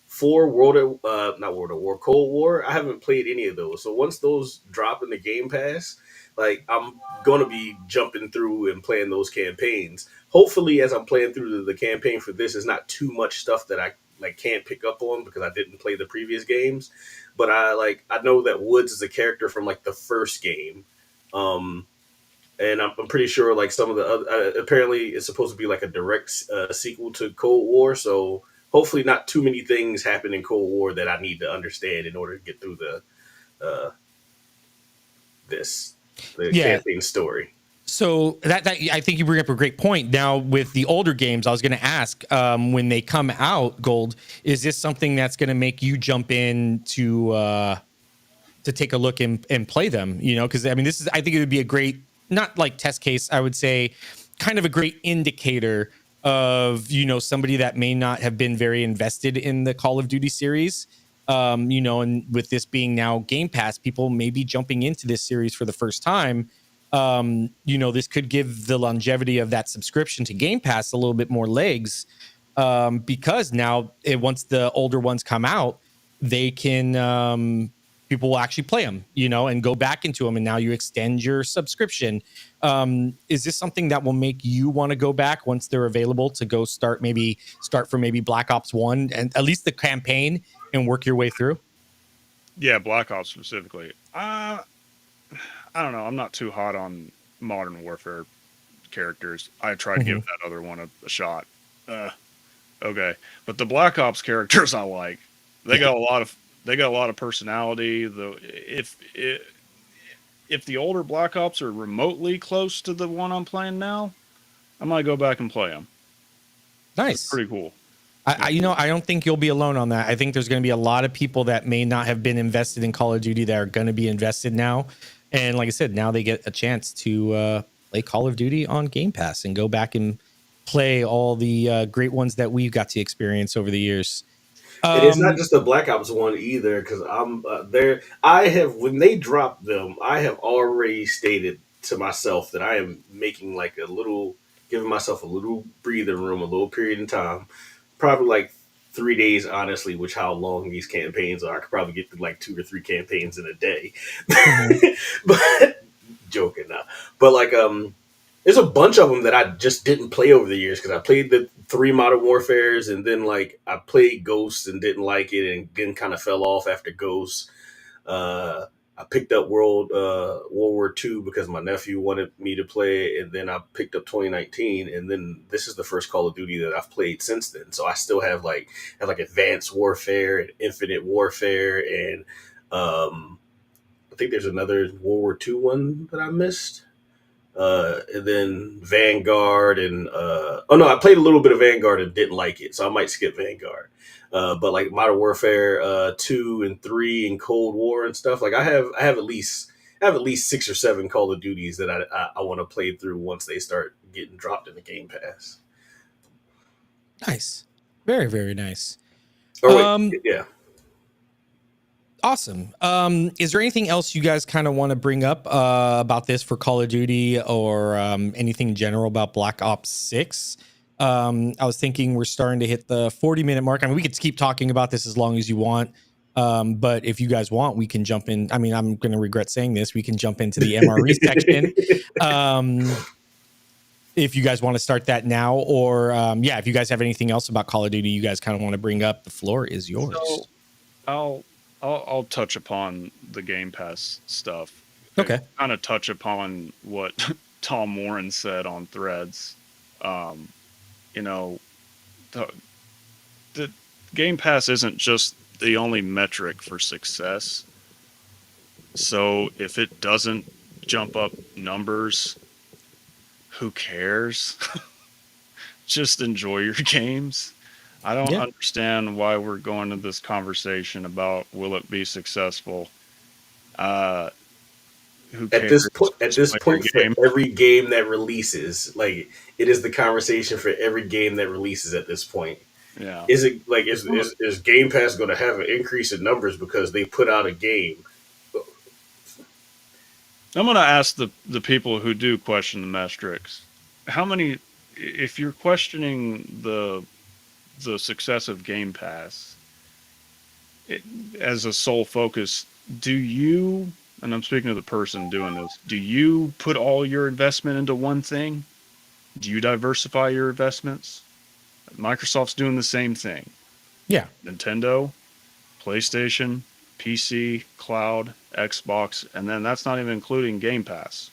[SPEAKER 3] 4, not World of War, Cold War. I haven't played any of those. So once those drop in the Game Pass, like, I'm going to be jumping through and playing those campaigns. Hopefully, as I'm playing through the campaign for this, is not too much stuff that I can't pick up on because I didn't play the previous games. But I know that Woods is a character from like the first game. And I'm pretty sure like some of the other, apparently it's supposed to be like a direct sequel to Cold War. So hopefully not too many things happen in Cold War that I need to understand in order to get through the campaign story.
[SPEAKER 1] So that I think you bring up a great point. Now with the older games, I was going to ask, when they come out, Gold, is this something that's going to make you jump in to take a look and play them? You know, because I mean, I think it would be a great, not like test case, I would say, kind of a great indicator of, you know, somebody that may not have been very invested in the Call of Duty series. You know, and with this being now Game Pass, people may be jumping into this series for the first time. You know, this could give the longevity of that subscription to Game Pass a little bit more legs, because now once the older ones come out, they can, people will actually play them, you know, and go back into them. And now you extend your subscription. Is this something that will make you want to go back once they're available to go start for Black Ops 1 and at least the campaign and work your way through?
[SPEAKER 2] Yeah, Black Ops specifically. I don't know. I'm not too hot on Modern Warfare characters. I tried to give that other one a shot. Okay, but the Black Ops characters I like. They got a lot of personality. If the older Black Ops are remotely close to the one I'm playing now, I might go back and play them.
[SPEAKER 1] Nice,
[SPEAKER 2] it's pretty cool.
[SPEAKER 1] I don't think you'll be alone on that. I think there's going to be a lot of people that may not have been invested in Call of Duty that are going to be invested now. And like I said, now they get a chance to play Call of Duty on Game Pass and go back and play all the great ones that we've got to experience over the years.
[SPEAKER 3] And it's not
[SPEAKER 1] Um,
[SPEAKER 3] just the Black Ops one either, because I'm there. I have when they dropped them, I have already stated to myself that I am making like a little, giving myself a little breathing room, a little period in time, probably like 3 days, honestly, which how long these campaigns are. I could probably get through like 2 or 3 campaigns in a day.
[SPEAKER 1] mhm.
[SPEAKER 3] But joking now, but like there's a bunch of them that I just didn't play over the years because I played the 3 Modern Warfares, and then like I played Ghosts and didn't like it, and then kind of fell off after Ghosts. Uh, I picked up World War II because my nephew wanted me to play it, and then I picked up 2019, and then this is the first Call of Duty that I've played since then. So I still have like Advanced Warfare and Infinite Warfare, and I think there's another World War II one that I missed. And then Vanguard and oh no, I played a little bit of Vanguard and didn't like it, so I might skip Vanguard. But like Modern Warfare 2 and 3 and Cold War and stuff, like I have at least 6 or 7 Call of Duties that I want to play through once they start getting dropped in the Game Pass.
[SPEAKER 1] Nice. Very, very nice.
[SPEAKER 3] Or wait,
[SPEAKER 1] Um,
[SPEAKER 3] yeah.
[SPEAKER 1] Awesome. Is there anything else you guys kind of want to bring up about this for Call of Duty, or anything in general about Black Ops 6? I was thinking we're starting to hit the 40-minute mark. I mean, we could keep talking about this as long as you want. But if you guys want, we can jump in. I mean, I'm going to regret saying this. We can jump into the MRE section. If you guys want to start that now, or yeah, if you guys have anything else about Call of Duty you guys kind of want to bring up, the floor is yours.
[SPEAKER 2] So I'll touch upon the Game Pass stuff.
[SPEAKER 1] Okay.
[SPEAKER 2] Kind of touch upon what Tom Warren said on Threads. You know, the Game Pass isn't just the only metric for success. So if it doesn't jump up numbers, who cares? Just enjoy your games. I don't
[SPEAKER 1] Yeah.
[SPEAKER 2] understand why we're going to this conversation about will it be successful. Uh, who
[SPEAKER 3] At
[SPEAKER 2] cares?
[SPEAKER 3] at
[SPEAKER 2] Just
[SPEAKER 3] this
[SPEAKER 2] play your
[SPEAKER 3] point, for
[SPEAKER 2] game.
[SPEAKER 3] every game that releases, like it is the conversation for every game that releases at this point.
[SPEAKER 2] Yeah.
[SPEAKER 3] Is it like is Game Pass going to have an increase in numbers because they put out a game?
[SPEAKER 2] I'm going to ask the people who do question the metrics. How many, if you're questioning the success of Game Pass as a sole focus, do you, and I'm speaking to the person doing this, do you put all your investment into one thing? Do you diversify your investments? Microsoft's doing the same thing.
[SPEAKER 1] Yeah.
[SPEAKER 2] Nintendo, PlayStation, PC, cloud, Xbox, and then that's not even including Game Pass.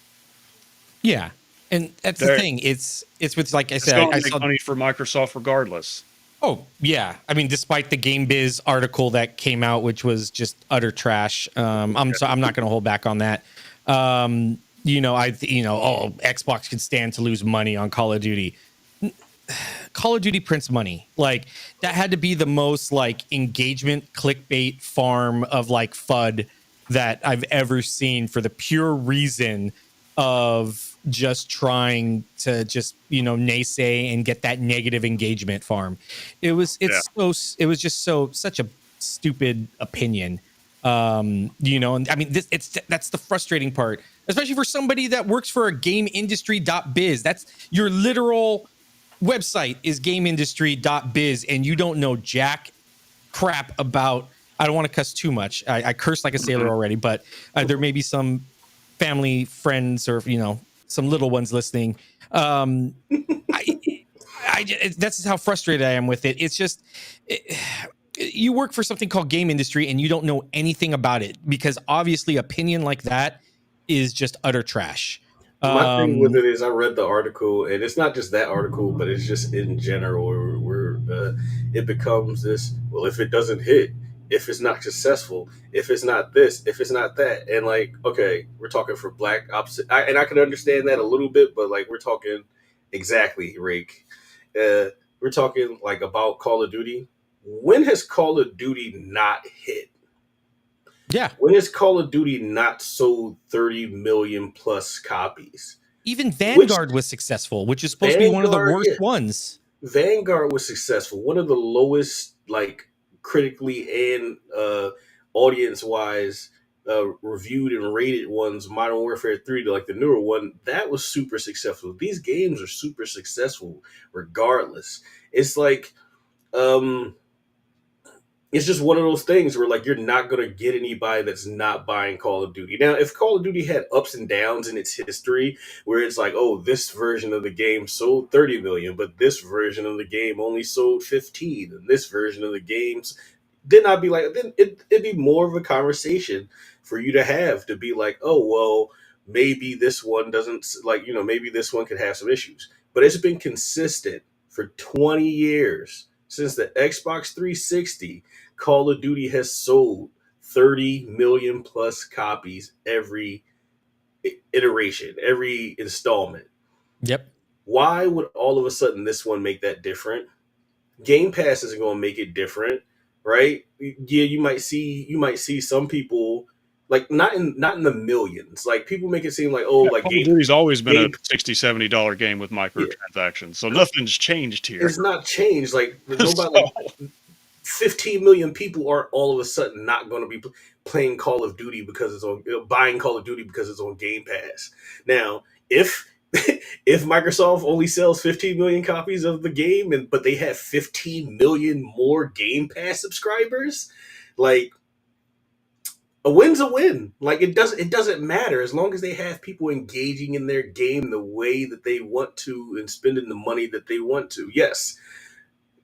[SPEAKER 1] Yeah. And that's the thing. It's with, like I
[SPEAKER 2] It's
[SPEAKER 1] said,
[SPEAKER 2] going
[SPEAKER 1] I
[SPEAKER 2] to make
[SPEAKER 1] saw.
[SPEAKER 2] money for Microsoft regardless.
[SPEAKER 1] Oh yeah. I mean, despite the Game Biz article that came out, which was just utter trash. I'm not going to hold back on that. Xbox could stand to lose money on Call of Duty. Call of Duty prints money. Like, that had to be the most like engagement clickbait farm of like FUD that I've ever seen, for the pure reason of just trying to just, naysay and get that negative engagement farm. It was just such a stupid opinion. And I mean, that's the frustrating part, especially for somebody that works for a GameIndustry.biz. That's your literal website, is GameIndustry.biz, and you don't know jack crap about. I don't want to cuss too much. I cursed like a sailor already, but there may be some family friends, or some little ones listening. That's just how frustrated I am with it. It's just you work for something called Game Industry and you don't know anything about it, because obviously opinion like that is just utter trash.
[SPEAKER 3] My thing with it is, I read the article, and it's not just that article, but it's just in general where it becomes this. Well, if it doesn't hit, if it's not successful, if it's not this, if it's not that, and like, okay, we're talking for Black Ops, and I can understand that a little bit, but like, we're talking exactly, Rake. We're talking like about Call of Duty. When has Call of Duty not hit?
[SPEAKER 1] Yeah.
[SPEAKER 3] When has Call of Duty not sold 30 million plus copies?
[SPEAKER 1] Even Vanguard was successful, which is supposed to be one of the worst ones.
[SPEAKER 3] Vanguard was successful. One of the lowest like critically and audience wise reviewed and rated ones, Modern Warfare 3, to like the newer one, that was super successful. These games are super successful regardless. It's like it's just one of those things where like you're not going to get anybody that's not buying Call of Duty. Now, if Call of Duty had ups and downs in its history where it's like, oh, this version of the game sold 30 million, but this version of the game only sold 15, and this version of the games, then I'd be like, then it'd be more of a conversation for you to be like, oh, well, maybe this one doesn't, like, maybe this one could have some issues. But it's been consistent for 20 years since the Xbox 360. Call of Duty has sold 30 million plus copies every iteration, every installment.
[SPEAKER 1] Yep.
[SPEAKER 3] Why would all of a sudden this one make that different? Game Pass isn't going to make it different, right? Yeah, you might see some people like not in the millions. Like people make it seem like, oh, like
[SPEAKER 2] Call of Duty's always been a
[SPEAKER 3] Game-
[SPEAKER 2] $60-$70 game with microtransactions, so nothing's changed here.
[SPEAKER 3] it's not changed. Like nobody, like 15 million people are all of a sudden not going to be playing Call of Duty because it's on buying Call of Duty because it's on Game Pass. Now, if if Microsoft only sells 15 million copies of the game, but they have 15 million more Game Pass subscribers, like a win's a win. Like it doesn't matter as long as they have people engaging in their game the way that they want to and spending the money that they want to. Yes,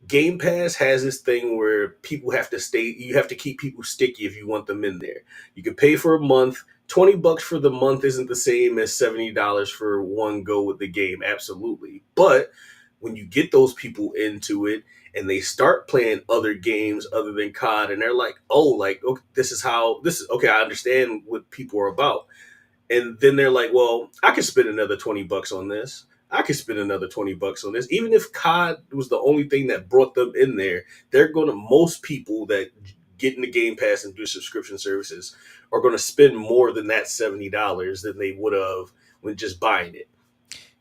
[SPEAKER 3] Game Pass has this thing where people have to stay. You have to keep people sticky if you want them in there. You can pay for a month. $20 for the month isn't the same as $70 for one go with the game. Absolutely. But when you get those people into it and they start playing other games other than COD, and they're like, oh, like, okay, this is okay. I understand what people are about. And then they're like, well, I could spend another $20 on this. I could spend another $20 on this. Even if COD was the only thing that brought them in there, most people that get in the Game Pass and do subscription services are going to spend more than that $70 than they would have when just buying it.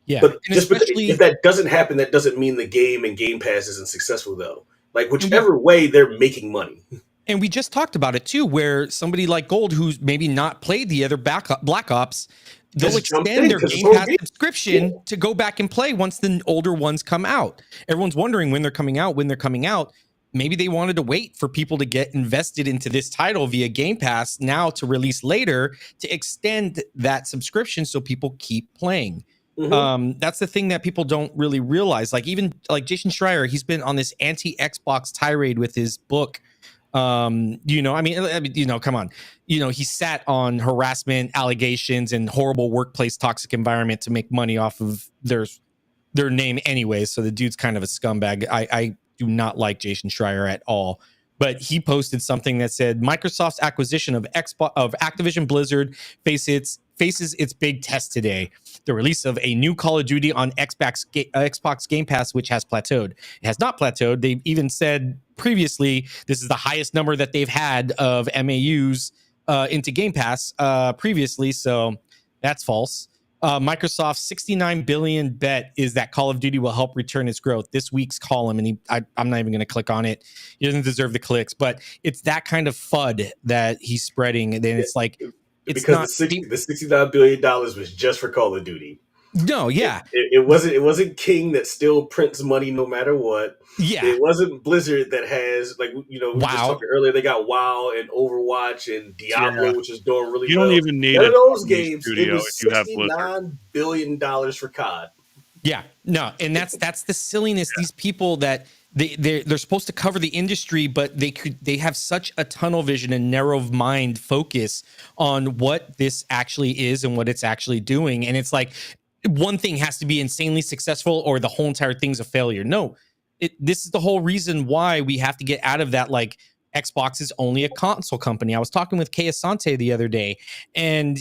[SPEAKER 1] Yeah.
[SPEAKER 3] But just if that doesn't happen, that doesn't mean the game and Game Pass isn't successful, though. Like, whichever way, they're making money.
[SPEAKER 1] And we just talked about it, too, where somebody like Gold, who's maybe not played the other Black Ops, they'll extend their Game Pass subscription to go back and play once the older ones come out. Everyone's wondering when they're coming out. Maybe they wanted to wait for people to get invested into this title via Game Pass now to release later to extend that subscription so people keep playing. Mm-hmm. That's the thing that people don't really realize. Like even like Jason Schreier, he's been on this anti-Xbox tirade with his book. Come on. He sat on harassment allegations and horrible workplace toxic environment to make money off of their name anyway. So the dude's kind of a scumbag. I do not like Jason Schreier at all. But he posted something that said Microsoft's acquisition of Activision Blizzard faces its big test today. The release of a new Call of Duty on Xbox Game Pass, which has plateaued. It has not plateaued. They've even said previously this is the highest number that they've had of MAUs into Game Pass previously. So that's false. Microsoft's 69 billion bet is that Call of Duty will help return its growth. This week's column, and I'm not even going to click on it. He doesn't deserve the clicks, but it's that kind of FUD that he's spreading. And then it's like, it's
[SPEAKER 3] because
[SPEAKER 1] not
[SPEAKER 3] the $69 billion was just for Call of Duty.
[SPEAKER 1] No, yeah.
[SPEAKER 3] It wasn't King that still prints money no matter what.
[SPEAKER 1] Yeah.
[SPEAKER 3] It wasn't Blizzard that has, like, we just talked earlier, they got WoW and Overwatch and Diablo, which is doing really well.
[SPEAKER 2] You don't even need
[SPEAKER 3] those games.
[SPEAKER 2] Studio
[SPEAKER 3] it was
[SPEAKER 2] if you have
[SPEAKER 3] $69 billion for COD.
[SPEAKER 1] Yeah. No, and that's the silliness. Yeah. These people that they're supposed to cover the industry, but they have such a tunnel vision and narrow mind focus on what this actually is and what it's actually doing. And it's like, one thing has to be insanely successful or the whole entire thing's a failure. No, this is the whole reason why we have to get out of that. Like, Xbox is only a console company. I was talking with Kay Asante the other day, and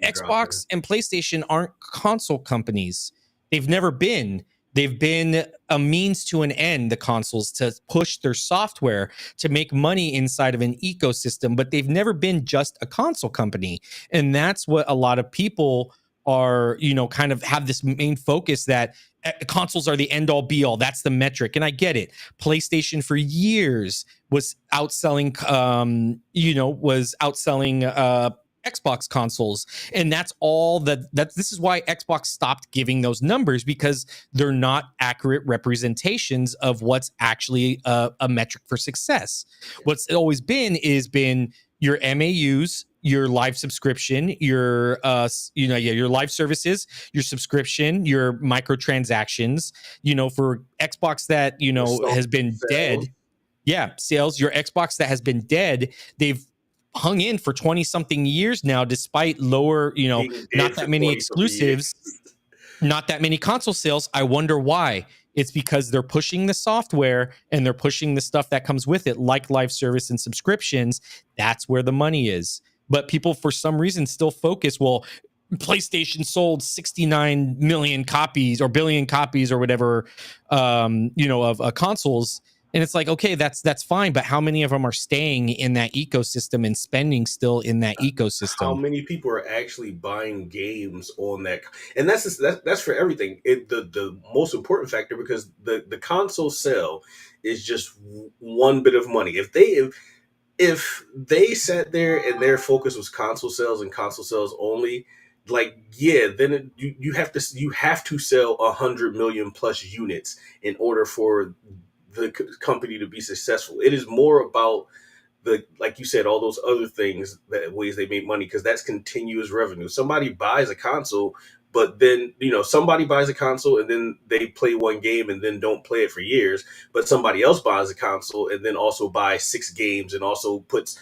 [SPEAKER 1] Xbox and PlayStation aren't console companies. They've never been. They've been a means to an end, the consoles, to push their software to make money inside of an ecosystem, but they've never been just a console company. And that's what a lot of people are, kind of have this main focus that consoles are the end all be all. That's the metric. And I get it. PlayStation for years was outselling, Xbox consoles. And that's all this is why Xbox stopped giving those numbers, because they're not accurate representations of what's actually a metric for success. What's always been your MAUs, your live subscription, your your live services, your subscription, your microtransactions, for Xbox that, has been dead. Yeah, sales, your Xbox that has been dead, they've hung in for 20 something years now, despite lower, not that many exclusives, not that many console sales. I wonder why. It's because they're pushing the software and they're pushing the stuff that comes with it, like live service and subscriptions. That's where the money is. But people, for some reason, still focus, well, PlayStation sold 69 million copies or billion copies or whatever, of consoles. And it's like, okay, that's fine. But how many of them are staying in that ecosystem and spending still in that ecosystem?
[SPEAKER 3] How many people are actually buying games on that? And that's for everything. The most important factor, because the console sale is just one bit of money. If they sat there and their focus was console sales and console sales only, then you have to sell 100 million plus units in order for the company to be successful. It is more about like you said, all those other things, that ways they make money, because that's continuous revenue. Somebody buys a console, but then somebody buys a console and then they play one game and then don't play it for years. But somebody else buys a console and then also buys 6 games and also puts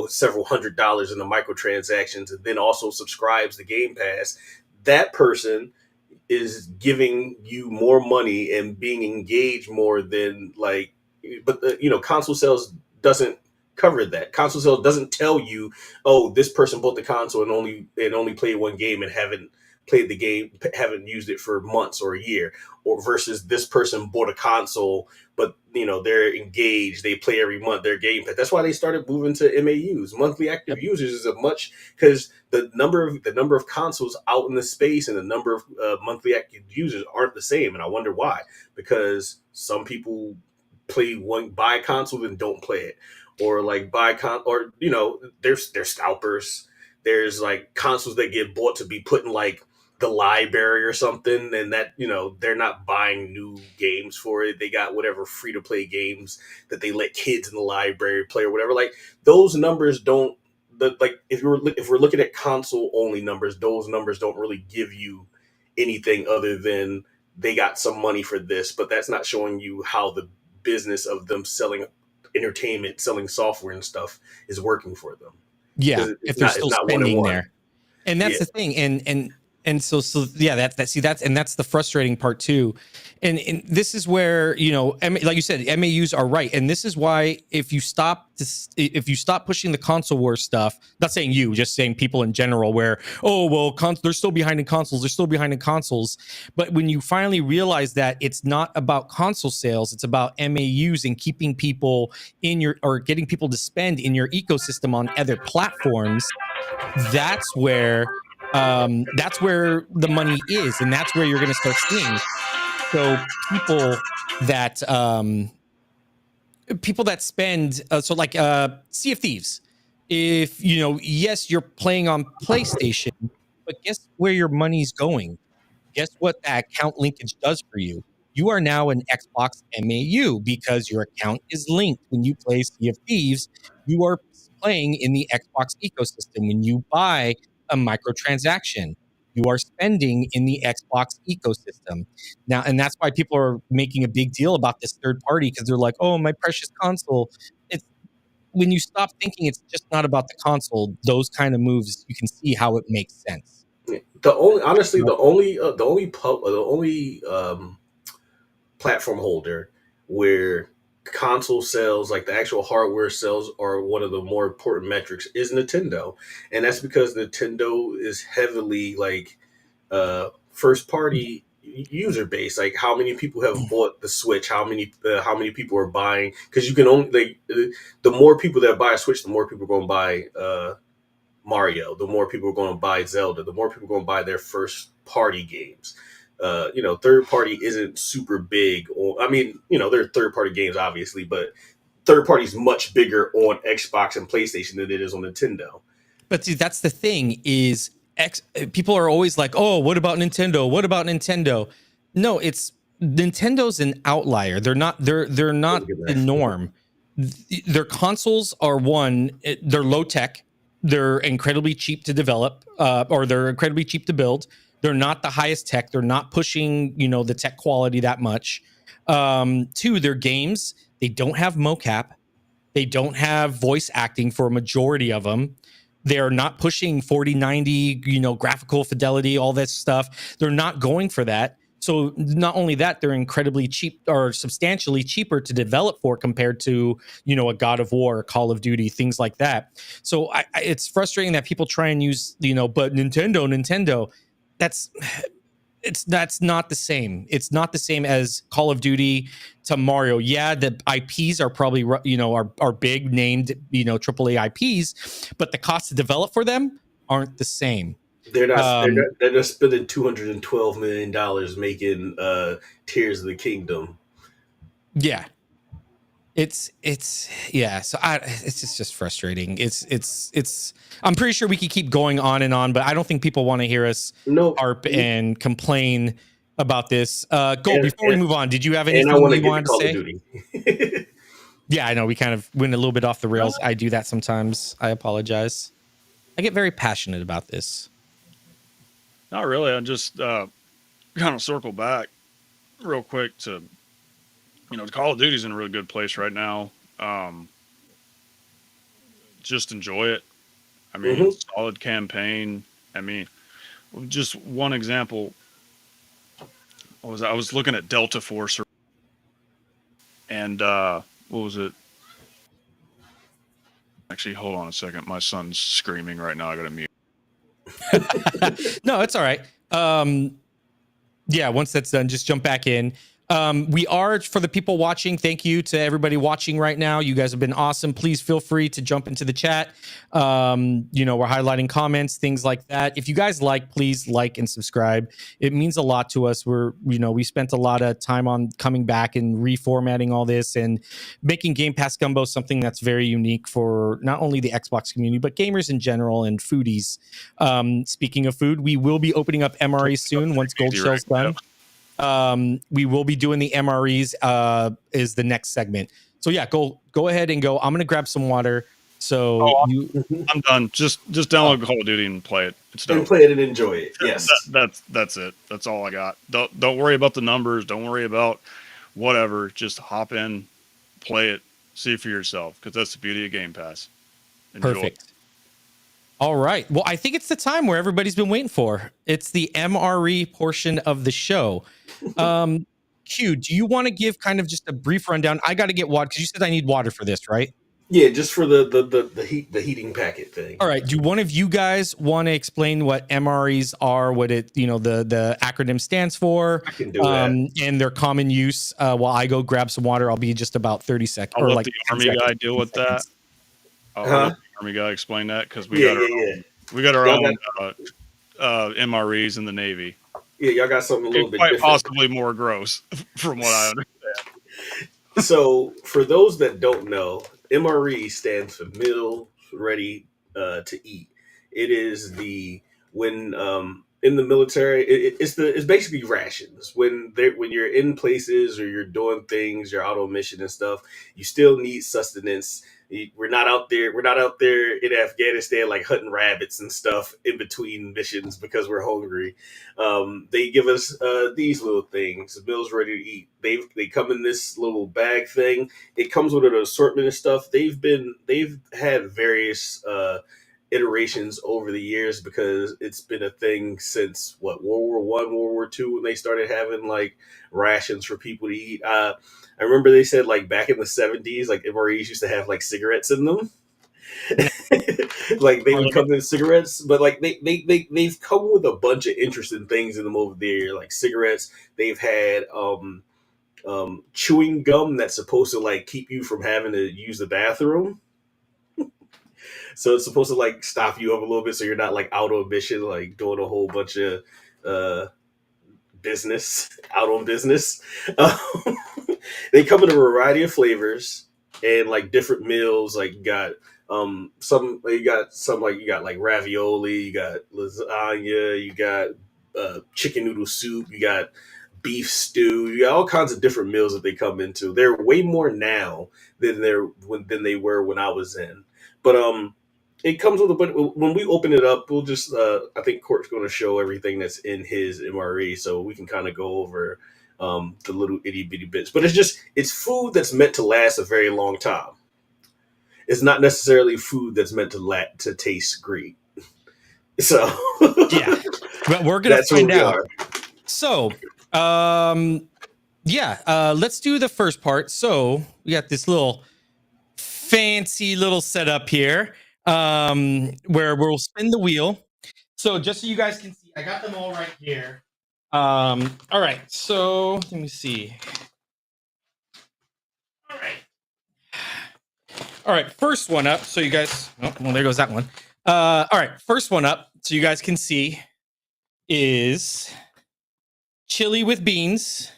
[SPEAKER 3] several $100s in the microtransactions and then also subscribes to Game Pass. That person is giving you more money and being engaged more than console sales doesn't cover that. Console sales doesn't tell you, oh, this person bought the console and only played one game and haven't played the game, haven't used it for months or a year, or versus this person bought a console, but they're engaged, they play every month, their Game Pass. That's why they started moving to MAUs, monthly active users, is because the number of consoles out in the space and the number of monthly active users aren't the same. And I wonder why. Because some people buy a console and don't play it, or there's scalpers. There's consoles that get bought to be put in the library or something, and that they're not buying new games for it. They got whatever free to play games that they let kids in the library play or whatever. Those numbers don't. If we're looking at console only numbers, those numbers don't really give you anything other than they got some money for this, but that's not showing you how the business of them selling entertainment, selling software and stuff is working for them.
[SPEAKER 1] Yeah, if they're still spending there. And that's the thing. And so yeah, that's the frustrating part too. And this is where, like you said, MAUs are right. And this is why if you stop pushing the console war stuff, not saying you, just saying people in general, where, oh, well, they're still behind in consoles. But when you finally realize that it's not about console sales, it's about MAUs and keeping people or getting people to spend in your ecosystem on other platforms, that's where the money is, and that's where you're going to start seeing. So people that spend, Sea of Thieves, if yes, you're playing on PlayStation, but guess where your money's going? Guess what that account linkage does for you? You are now an Xbox MAU because your account is linked. When you play Sea of Thieves, you are playing in the Xbox ecosystem. When you buy a microtransaction, you are spending in the Xbox ecosystem now. And that's why people are making a big deal about this third party, because they're like, oh, my precious console. It's when you stop thinking it's just not about the console, those kind of moves, you can see how it makes sense.
[SPEAKER 3] The only platform holder where console sales, like the actual hardware sales, are one of the more important metrics is Nintendo. And that's because Nintendo is heavily first party user base. Like, how many people have bought the Switch, how many people are buying, because you can only the more people that buy a Switch, the more people are going to buy Mario, the more people are going to buy Zelda, the more people are going to buy their first party games. Third party isn't super big. I mean, there are third party games, obviously, but third party is much bigger on Xbox and PlayStation than it is on Nintendo.
[SPEAKER 1] But see, that's the thing is people are always like, oh, what about Nintendo? What about Nintendo? No, it's Nintendo's an outlier. They're not the norm. Their consoles are they're low tech. They're incredibly cheap to develop, or they're incredibly cheap to build. They're not the highest tech. They're not pushing, the tech quality that much. Two, their games, they don't have mocap. They don't have voice acting for a majority of them. They're not pushing 4090, graphical fidelity, all that stuff. They're not going for that. So not only that, they're incredibly cheap or substantially cheaper to develop for compared to, a God of War, Call of Duty, things like that. So it's frustrating that people try and use, but Nintendo, that's not the same. It's not the same as Call of Duty to Mario. Yeah, the IPs are probably are big named AAA IPs, but the cost to develop for them aren't the same.
[SPEAKER 3] They're not. They're not spending $212 million making Tears of the Kingdom.
[SPEAKER 1] Yeah, it's yeah. So it's just frustrating. It's. I'm pretty sure we could keep going on and on, but I don't think people want to hear us harp and complain about this. Before we move on, did you have anything you wanted to say?
[SPEAKER 3] Call of Duty.
[SPEAKER 1] Yeah, I know we kind of went a little bit off the rails. I do that sometimes. I apologize. I get very passionate about this.
[SPEAKER 2] Not really. I just kind of circle back real quick to, Call of Duty's in a really good place right now. Just enjoy it. I mean, solid campaign. I mean, just one example. I was looking at Delta Force, and what was it? Actually, hold on a second. My son's screaming right now. I gotta mute.
[SPEAKER 1] No, it's all right. Yeah, once that's done, just jump back in. We are, for the people watching, thank you to everybody watching right now. You guys have been awesome. Please feel free to jump into the chat. We're highlighting comments, things like that. If you guys please like and subscribe. It means a lot to us. We spent a lot of time on coming back and reformatting all this and making Game Pass Gumbo something that's very unique for not only the Xbox community, but gamers in general and foodies. Speaking of food, we will be opening up MRE soon once Goldshell's done. We will be doing the MREs is the next segment. So yeah, go ahead and go. I'm gonna grab some water. So
[SPEAKER 2] I'm done. Just download Call of Duty and play it. It's dope.
[SPEAKER 3] And play it and enjoy it. Yes.
[SPEAKER 2] That's it. That's all I got. Don't worry about the numbers. Don't worry about whatever. Just hop in, play it, see it for yourself, because that's the beauty of Game Pass. Enjoy.
[SPEAKER 1] Perfect. All right. Well, I think it's the time where everybody's been waiting for. It's the MRE portion of the show. Q, do you want to give kind of just a brief rundown? I got to get water because you said I need water for this, right?
[SPEAKER 3] Yeah, just for the heating packet thing.
[SPEAKER 1] All right. Do one of you guys want to explain what MREs are, what it the acronym stands for?
[SPEAKER 3] I can do that.
[SPEAKER 1] And their common use. While I go grab some water, I'll be just about 30 seconds.
[SPEAKER 2] I'll let the Army guy deal with that. I'll let the Army guy explain that because we got our own MREs in the Navy.
[SPEAKER 3] Yeah, y'all got something a little bit different.
[SPEAKER 2] Possibly more gross, from what I understand.
[SPEAKER 3] So, for those that don't know, MRE stands for meal ready to eat. It is when in the military, it's basically rations. When you're in places or you're doing things, you're out on mission and stuff, you still need sustenance. We're not out there in Afghanistan like hunting rabbits and stuff in between missions because we're hungry. They give us these little things, meals ready to eat. They come in this little bag thing. It comes with an assortment of stuff. They've had various iterations over the years because it's been a thing since World War I, World War II, when they started having like rations for people to eat. I remember they said like back in the 70s, like MREs used to have like cigarettes in them. Like they would come in cigarettes, but like they've come with a bunch of interesting things in them over there, like cigarettes. They've had chewing gum that's supposed to like keep you from having to use the bathroom. So it's supposed to like stop you up a little bit, so you're not like out on mission, like doing a whole bunch of uh, business out on business. Um, they come in a variety of flavors and like different meals. Like you got you got like ravioli, you got lasagna, you got chicken noodle soup, you got beef stew, you got all kinds of different meals that they come into. They're way more now than they were when I was in. But it comes with a but when we open it up, we'll just I think Court's going to show everything that's in his MRE, so we can kind of go over the little itty bitty bits. But it's food that's meant to last a very long time. It's not necessarily food that's meant to taste great. So
[SPEAKER 1] Yeah, but we're gonna
[SPEAKER 3] that's where
[SPEAKER 1] find
[SPEAKER 3] we
[SPEAKER 1] out.
[SPEAKER 3] are.
[SPEAKER 1] So, yeah, let's do the first part. So we got this little fancy little setup here, where we'll spin the wheel. So just so you guys can see, I got them all right here. All right, so let me see. All right. All right, first one up. So you guys, oh, well, there goes that one. All right, first one up, so you guys can see, is chili with beans.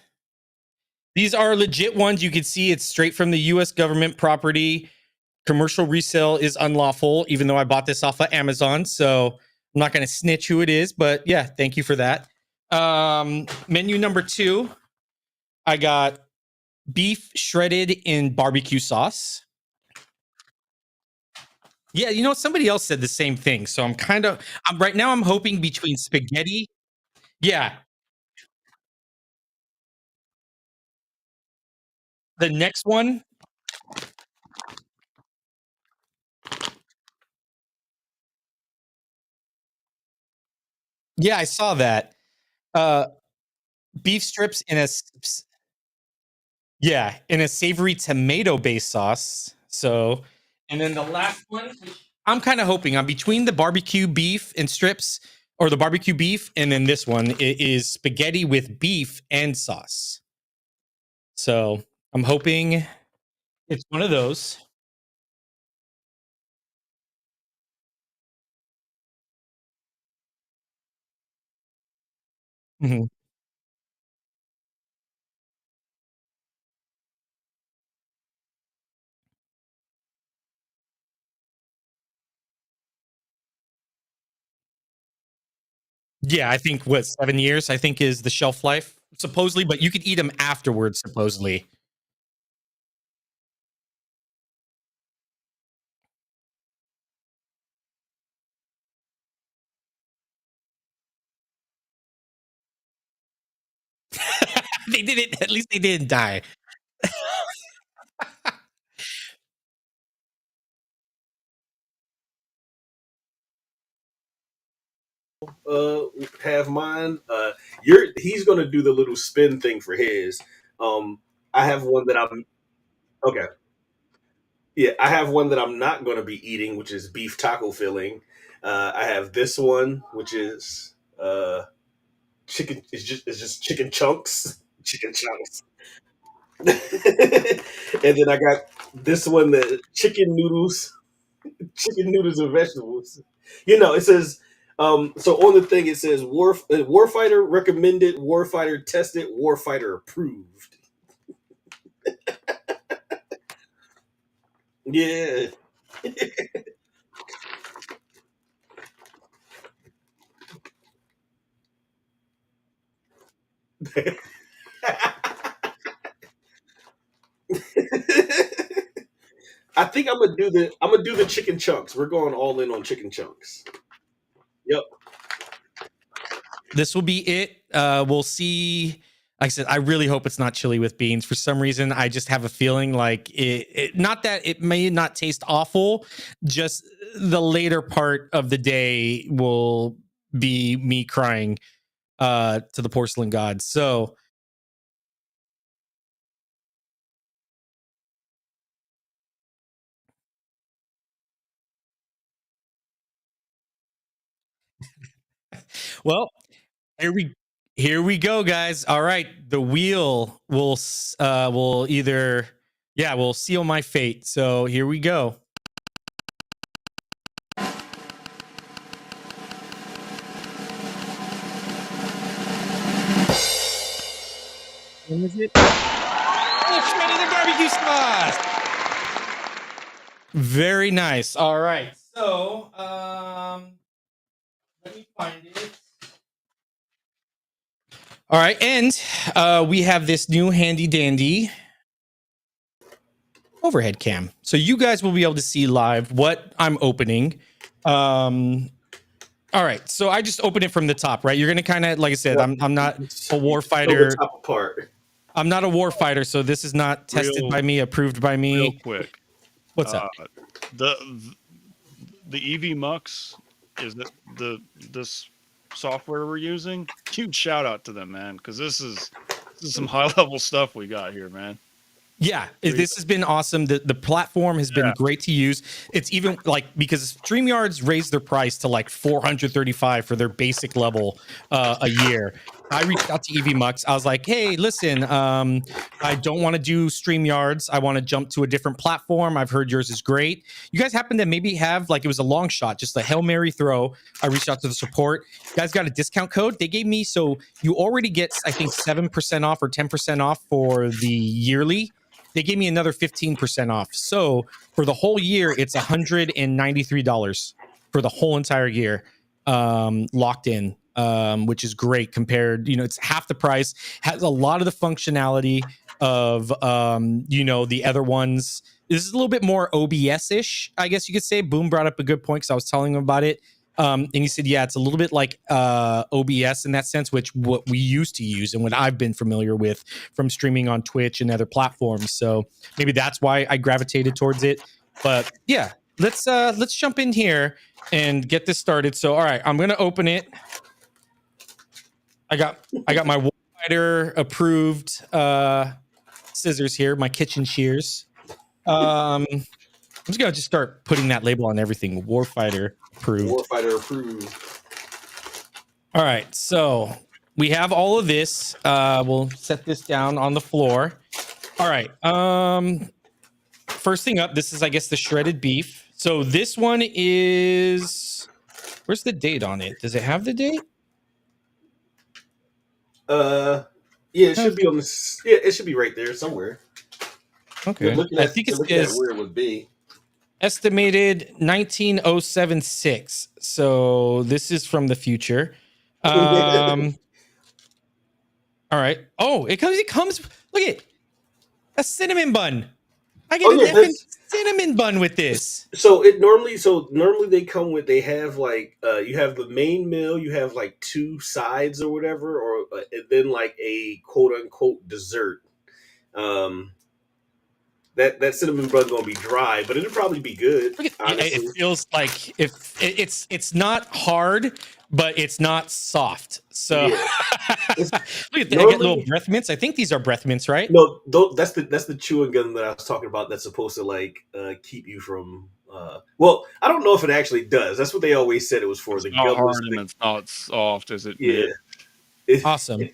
[SPEAKER 1] These are legit ones. You can see it's straight from the U.S. government property. Commercial resale is unlawful, even though I bought this off of Amazon. So I'm not going to snitch who it is, but yeah, thank you for that. Menu number 2, I got beef shredded in barbecue sauce. Yeah, you know, somebody else said the same thing. So right now I'm hoping between spaghetti. Yeah. The next one. Yeah, I saw that. Uh, beef strips in a savory tomato based sauce. So, and then the last one, which I'm kind of hoping I'm between the barbecue beef and strips, or the barbecue beef, and then this one is spaghetti with beef and sauce. So I'm hoping it's one of those. Mhm. Yeah, I think what 7 years I think is the shelf life supposedly, but you could eat them afterwards supposedly. They didn't. At least they didn't die.
[SPEAKER 3] uh have mine. He's gonna do the little spin thing for his. I have one that I'm okay. Yeah, I have one that I'm not gonna be eating, which is beef taco filling. I have this one, which is chicken. It's just chicken chunks, chicken chunks. And then I got this one, that chicken noodles and vegetables. It says so on the thing it says warfighter recommended, warfighter tested, warfighter approved. Yeah. I think I'm gonna do the chicken chunks. We're going all in on chicken chunks. Yep.
[SPEAKER 1] This will be it. We'll see. Like I said, I really hope it's not chili with beans. For some reason, I just have a feeling like not that it may not taste awful, just the later part of the day will be me crying to the porcelain god. So, well, here we go, guys. All right, the wheel will either, yeah, will seal my fate. So here we go. When is it? Oh, shredded barbecue sauce. Very nice. All right. So, let me find it. All right, and we have this new handy dandy overhead cam, so you guys will be able to see live what I'm opening. All right, so I just open it from the top, right? You're gonna kind of, like I said, I'm not a war fighter.
[SPEAKER 3] Top apart.
[SPEAKER 1] I'm not a war fighter, so this is not tested by me, approved by me.
[SPEAKER 2] Real quick,
[SPEAKER 1] What's up?
[SPEAKER 2] The EV Mux is this software we're using. Huge shout out to them, man, because this is some high level stuff we got here, man.
[SPEAKER 1] Yeah, this has been awesome. The platform has been great to use. It's even like, because StreamYard's raised their price to like $435 for their basic level a year. I reached out to EV Mux. I was like, hey, listen, I don't want to do StreamYards. I want to jump to a different platform. I've heard yours is great. You guys happen to maybe have, like, it was a long shot, just a Hail Mary throw. I reached out to the support. You guys got a discount code they gave me. So you already get, I think, 7% off or 10% off for the yearly. They gave me another 15% off. So for the whole year, it's $193 for the whole entire year, locked in, which is great compared, it's half the price, has a lot of the functionality of, the other ones. This is a little bit more OBS-ish, I guess you could say. Boom brought up a good point because I was telling him about it. And he said, yeah, it's a little bit like OBS in that sense, which what we used to use and what I've been familiar with from streaming on Twitch and other platforms. So maybe that's why I gravitated towards it. But yeah, let's jump in here and get this started. So, all right, I'm going to open it. I got my Warfighter approved scissors here, my kitchen shears. I'm just going to start putting that label on everything. Warfighter approved.
[SPEAKER 3] Warfighter approved.
[SPEAKER 1] All right, so we have all of this. We'll set this down on the floor. All right. First thing up, this is, I guess, the shredded beef. So this one is, where's the date on it? Does it have the date?
[SPEAKER 3] Yeah, it should be on this. Yeah, it should be right there somewhere.
[SPEAKER 1] Okay. I think it's
[SPEAKER 3] where it would be.
[SPEAKER 1] Estimated 19076. So this is from the future. All right. Oh, it comes. Look at a cinnamon bun. I get an effing cinnamon bun with this.
[SPEAKER 3] So normally they come with, they have like you have the main meal, you have like two sides or whatever, or then like a quote unquote dessert. That cinnamon bun gonna be dry, but it'll probably be good.
[SPEAKER 1] It feels like if it's not hard, but it's not soft. So yeah. Look at that. I get little breath mints. I think these are breath mints, right?
[SPEAKER 3] No, that's the chewing gum that I was talking about. That's supposed to like keep you from. Well, I don't know if it actually does. That's what they always said it was for.
[SPEAKER 2] It's not hard and it's not soft, is it?
[SPEAKER 1] Yeah. Awesome.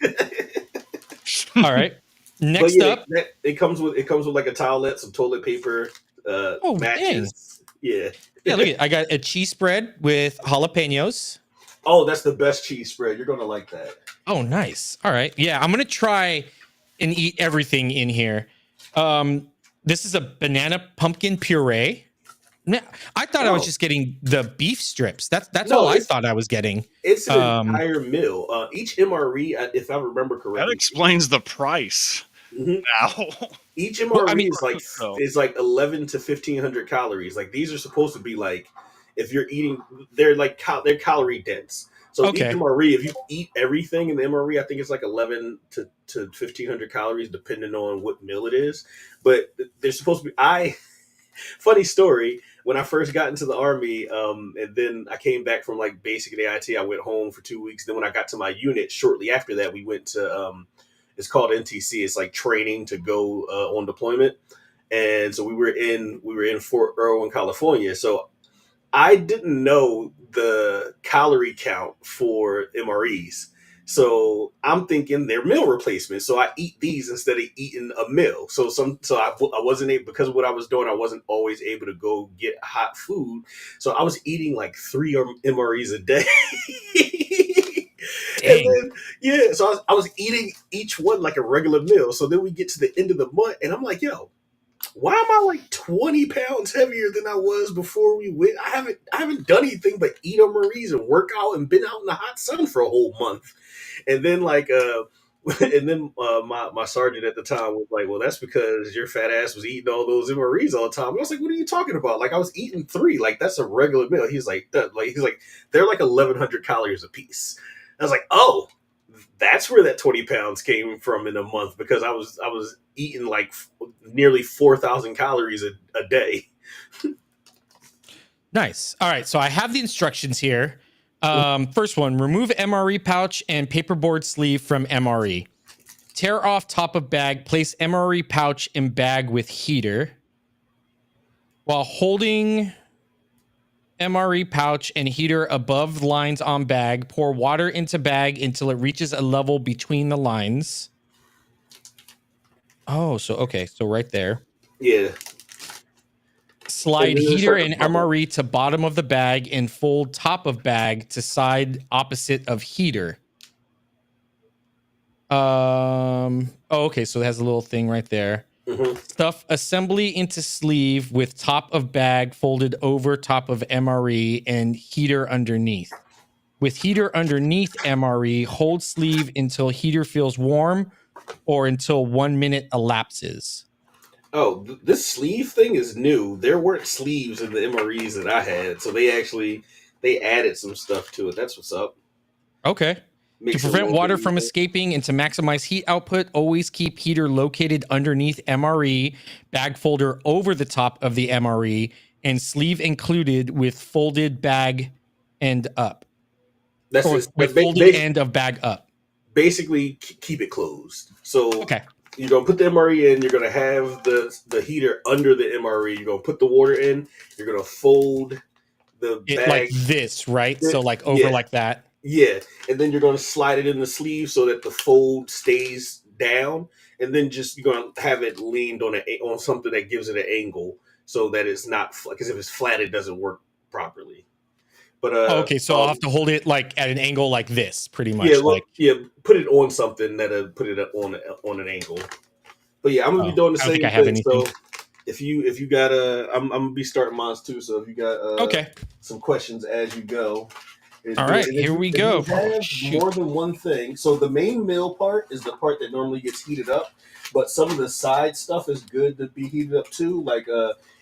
[SPEAKER 1] All right. Next up,
[SPEAKER 3] it comes with like a towelette, some toilet paper, matches. Dang. Yeah.
[SPEAKER 1] Yeah, look at, I got a cheese spread with jalapenos.
[SPEAKER 3] Oh, that's the best cheese spread. You're gonna like that.
[SPEAKER 1] Oh, nice. All right. Yeah, I'm gonna try and eat everything in here. This is a banana pumpkin puree. I thought I was just getting the beef strips. That's all I thought I was getting.
[SPEAKER 3] It's an entire meal. Each MRE, if I remember correctly,
[SPEAKER 2] that explains the price.
[SPEAKER 3] Mm-hmm.
[SPEAKER 2] Now,
[SPEAKER 3] each MRE is like 11 to 1,500 calories. Like these are supposed to be like, if you're eating, they're they're calorie dense. So each MRE, if you eat everything in the MRE, I think it's like 11 to 1,500 calories, depending on what meal it is. But they're supposed to be. Funny story. When I first got into the Army, and then I came back from like basic and AIT, I went home for 2 weeks. Then when I got to my unit, shortly after that, we went to, it's called NTC. It's like training to go on deployment. And so we were in Fort Irwin, California. So I didn't know the calorie count for MREs. So I'm thinking they're meal replacements. So I eat these instead of eating a meal. So I wasn't able, because of what I was doing, I wasn't always able to go get hot food. So I was eating like 3 MREs a day. And
[SPEAKER 1] Dang.
[SPEAKER 3] then, yeah, so I was eating each one like a regular meal. So then we get to the end of the month, and I'm like, yo, why am I like 20 pounds heavier than I was before we went? I haven't done anything but eat MREs and work out and been out in the hot sun for a whole month. And then my sergeant at the time was like, well, that's because your fat ass was eating all those MREs all the time. And I was like, what are you talking about? Like, I was eating 3, like that's a regular meal. He's like, they're like 1,100 calories a piece. I was like, oh, that's where that 20 pounds came from in a month, because I was eating like nearly 4,000 calories a day.
[SPEAKER 1] Nice. All right. So I have the instructions here. First one, remove MRE pouch and paperboard sleeve from MRE. Tear off top of bag. Place MRE pouch in bag with heater. While holding MRE pouch and heater above lines on bag, pour water into bag until it reaches a level between the lines. Oh, so okay. So right there.
[SPEAKER 3] Yeah.
[SPEAKER 1] Slide heater and MRE to bottom of the bag and fold top of bag to side opposite of heater. Oh, okay. So it has a little thing right there.
[SPEAKER 3] Mm-hmm.
[SPEAKER 1] Stuff assembly into sleeve with top of bag folded over top of MRE and heater underneath. With heater underneath MRE, hold sleeve until heater feels warm or until 1 minute elapses.
[SPEAKER 3] Oh, this sleeve thing is new. There weren't sleeves in the MREs that I had, so they added some stuff to it. That's what's up.
[SPEAKER 1] Okay. To prevent water from escaping and to maximize heat output, always keep heater located underneath MRE, bag folder over the top of the MRE, and sleeve included with folded bag end up.
[SPEAKER 3] That's
[SPEAKER 1] or
[SPEAKER 3] just,
[SPEAKER 1] with folded end of bag up.
[SPEAKER 3] Basically, keep it closed. So
[SPEAKER 1] okay.
[SPEAKER 3] You're going to put the MRE in. You're going to have the heater under the MRE. You're going to put the water in. You're going to fold the bag.
[SPEAKER 1] Like this, right? So like over like that.
[SPEAKER 3] Yeah. And then you're going to slide it in the sleeve so that the fold stays down. And then you're going to have it leaned on something that gives it an angle so that it's not, because if it's flat, it doesn't work properly. But
[SPEAKER 1] okay, so I'll have to hold it like at an angle like this, pretty much.
[SPEAKER 3] Yeah, put it on something that'll put it on an angle. But yeah, I'm gonna be doing the same thing. So if you got I'm gonna be starting mine too. So if you got some questions as you go.
[SPEAKER 1] All right, here we go.
[SPEAKER 3] Have more than one thing. So the main meal part is the part that normally gets heated up, but some of the side stuff is good to be heated up too. Like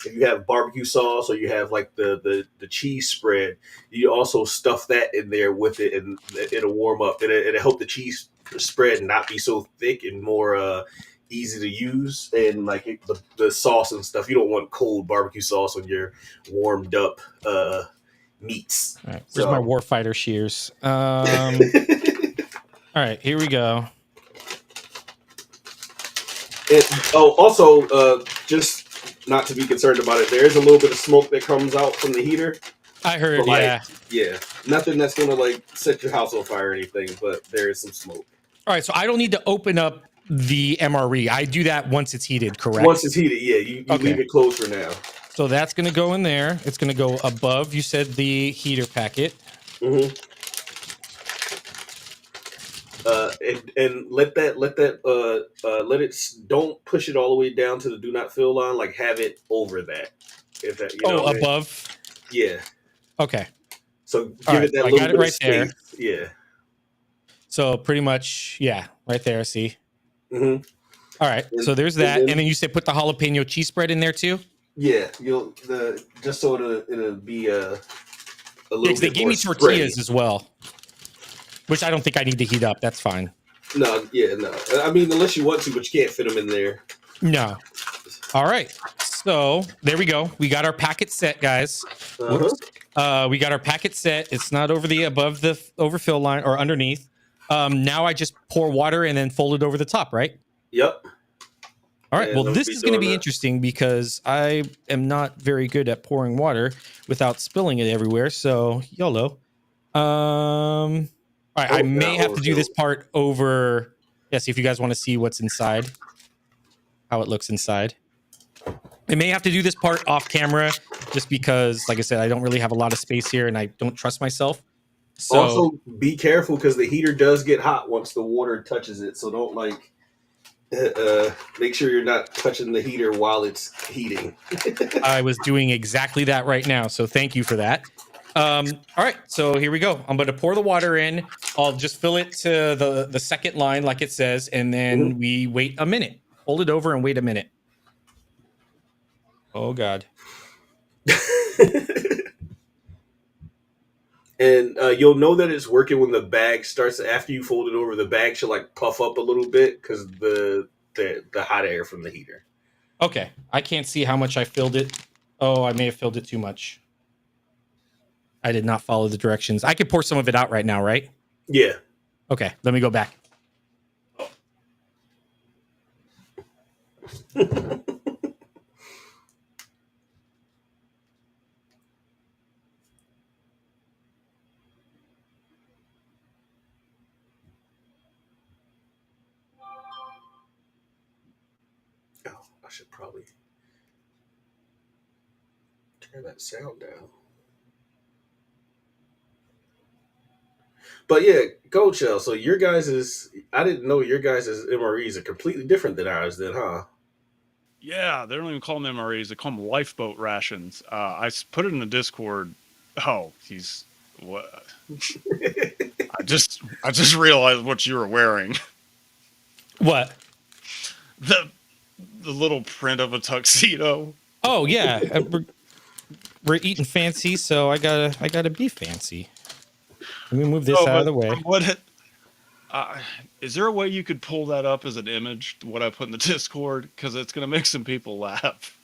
[SPEAKER 3] if you have barbecue sauce or you have like the cheese spread, you also stuff that in there with it, and it'll warm up. It'll help the cheese spread not be so thick and more easy to use. And like the sauce and stuff, you don't want cold barbecue sauce on your warmed up meats.
[SPEAKER 1] All right, where's my warfighter shears? All right, here we go.
[SPEAKER 3] Also, just not to be concerned about it, there is a little bit of smoke that comes out from the heater.
[SPEAKER 1] I heard,
[SPEAKER 3] yeah. Nothing that's gonna like set your house on fire or anything, but there is some smoke.
[SPEAKER 1] All right, so I don't need to open up the MRE. I do that once it's heated, correct?
[SPEAKER 3] Once it's heated, yeah. You leave it closed for now.
[SPEAKER 1] So that's going to go in there. It's going to go above, you said, the heater packet.
[SPEAKER 3] Mm-hmm. And let it, don't push it all the way down to the do not fill line. Like have it over that. If that,
[SPEAKER 1] above?
[SPEAKER 3] Yeah.
[SPEAKER 1] Okay.
[SPEAKER 3] So give it that little bit of space. Yeah.
[SPEAKER 1] So pretty much, right there, see?
[SPEAKER 3] Mm-hmm.
[SPEAKER 1] All right, so there's that. And then you said put the jalapeno cheese spread in there too?
[SPEAKER 3] Yeah, just so it'll be a little bit.
[SPEAKER 1] They gave me tortillas as well, which I don't think I need to heat up. That's fine.
[SPEAKER 3] No. I mean, unless you want to, but you can't fit them in there.
[SPEAKER 1] No. All right. So there we go. We got our packet set, guys. We got our packet set. It's not above the overfill line or underneath. Now I just pour water and then fold it over the top, right?
[SPEAKER 3] Yep.
[SPEAKER 1] All right. Well, this is going to be interesting because I am not very good at pouring water without spilling it everywhere. So YOLO. All right. I may have to do this part over. Yes. If you guys want to see what's inside, how it looks inside, I may have to do this part off camera just because, like I said, I don't really have a lot of space here and I don't trust myself. So
[SPEAKER 3] Also, be careful because the heater does get hot once the water touches it. So don't make sure you're not touching the heater while it's heating.
[SPEAKER 1] I was doing exactly that right now. So thank you for that. All right, so here we go. I'm going to pour the water in. I'll just fill it to the second line, like it says, and then we wait a minute. Hold it over and wait a minute. Oh God.
[SPEAKER 3] And you'll know that it's working when the bag starts. After you fold it over, the bag should like puff up a little bit because the hot air from the heater.
[SPEAKER 1] Okay, I can't see how much I filled it. Oh, I may have filled it too much. I did not follow the directions. I could pour some of it out right now, right?
[SPEAKER 3] Yeah.
[SPEAKER 1] Okay, let me go back.
[SPEAKER 3] Oh, I should probably turn that sound down. But yeah, Goldshell. So your guys I didn't know your guys' MREs are completely different than ours then, huh?
[SPEAKER 2] Yeah, they don't even call them MREs. They call them lifeboat rations. Put it in the Discord. Oh, he's what? I just realized what you were wearing.
[SPEAKER 1] What?
[SPEAKER 2] The little print of a tuxedo.
[SPEAKER 1] Oh yeah, we're eating fancy, so I gotta be fancy. Let me move this out of the way.
[SPEAKER 2] Is there a way you could pull that up as an image? What I put in the Discord, because it's gonna make some people laugh.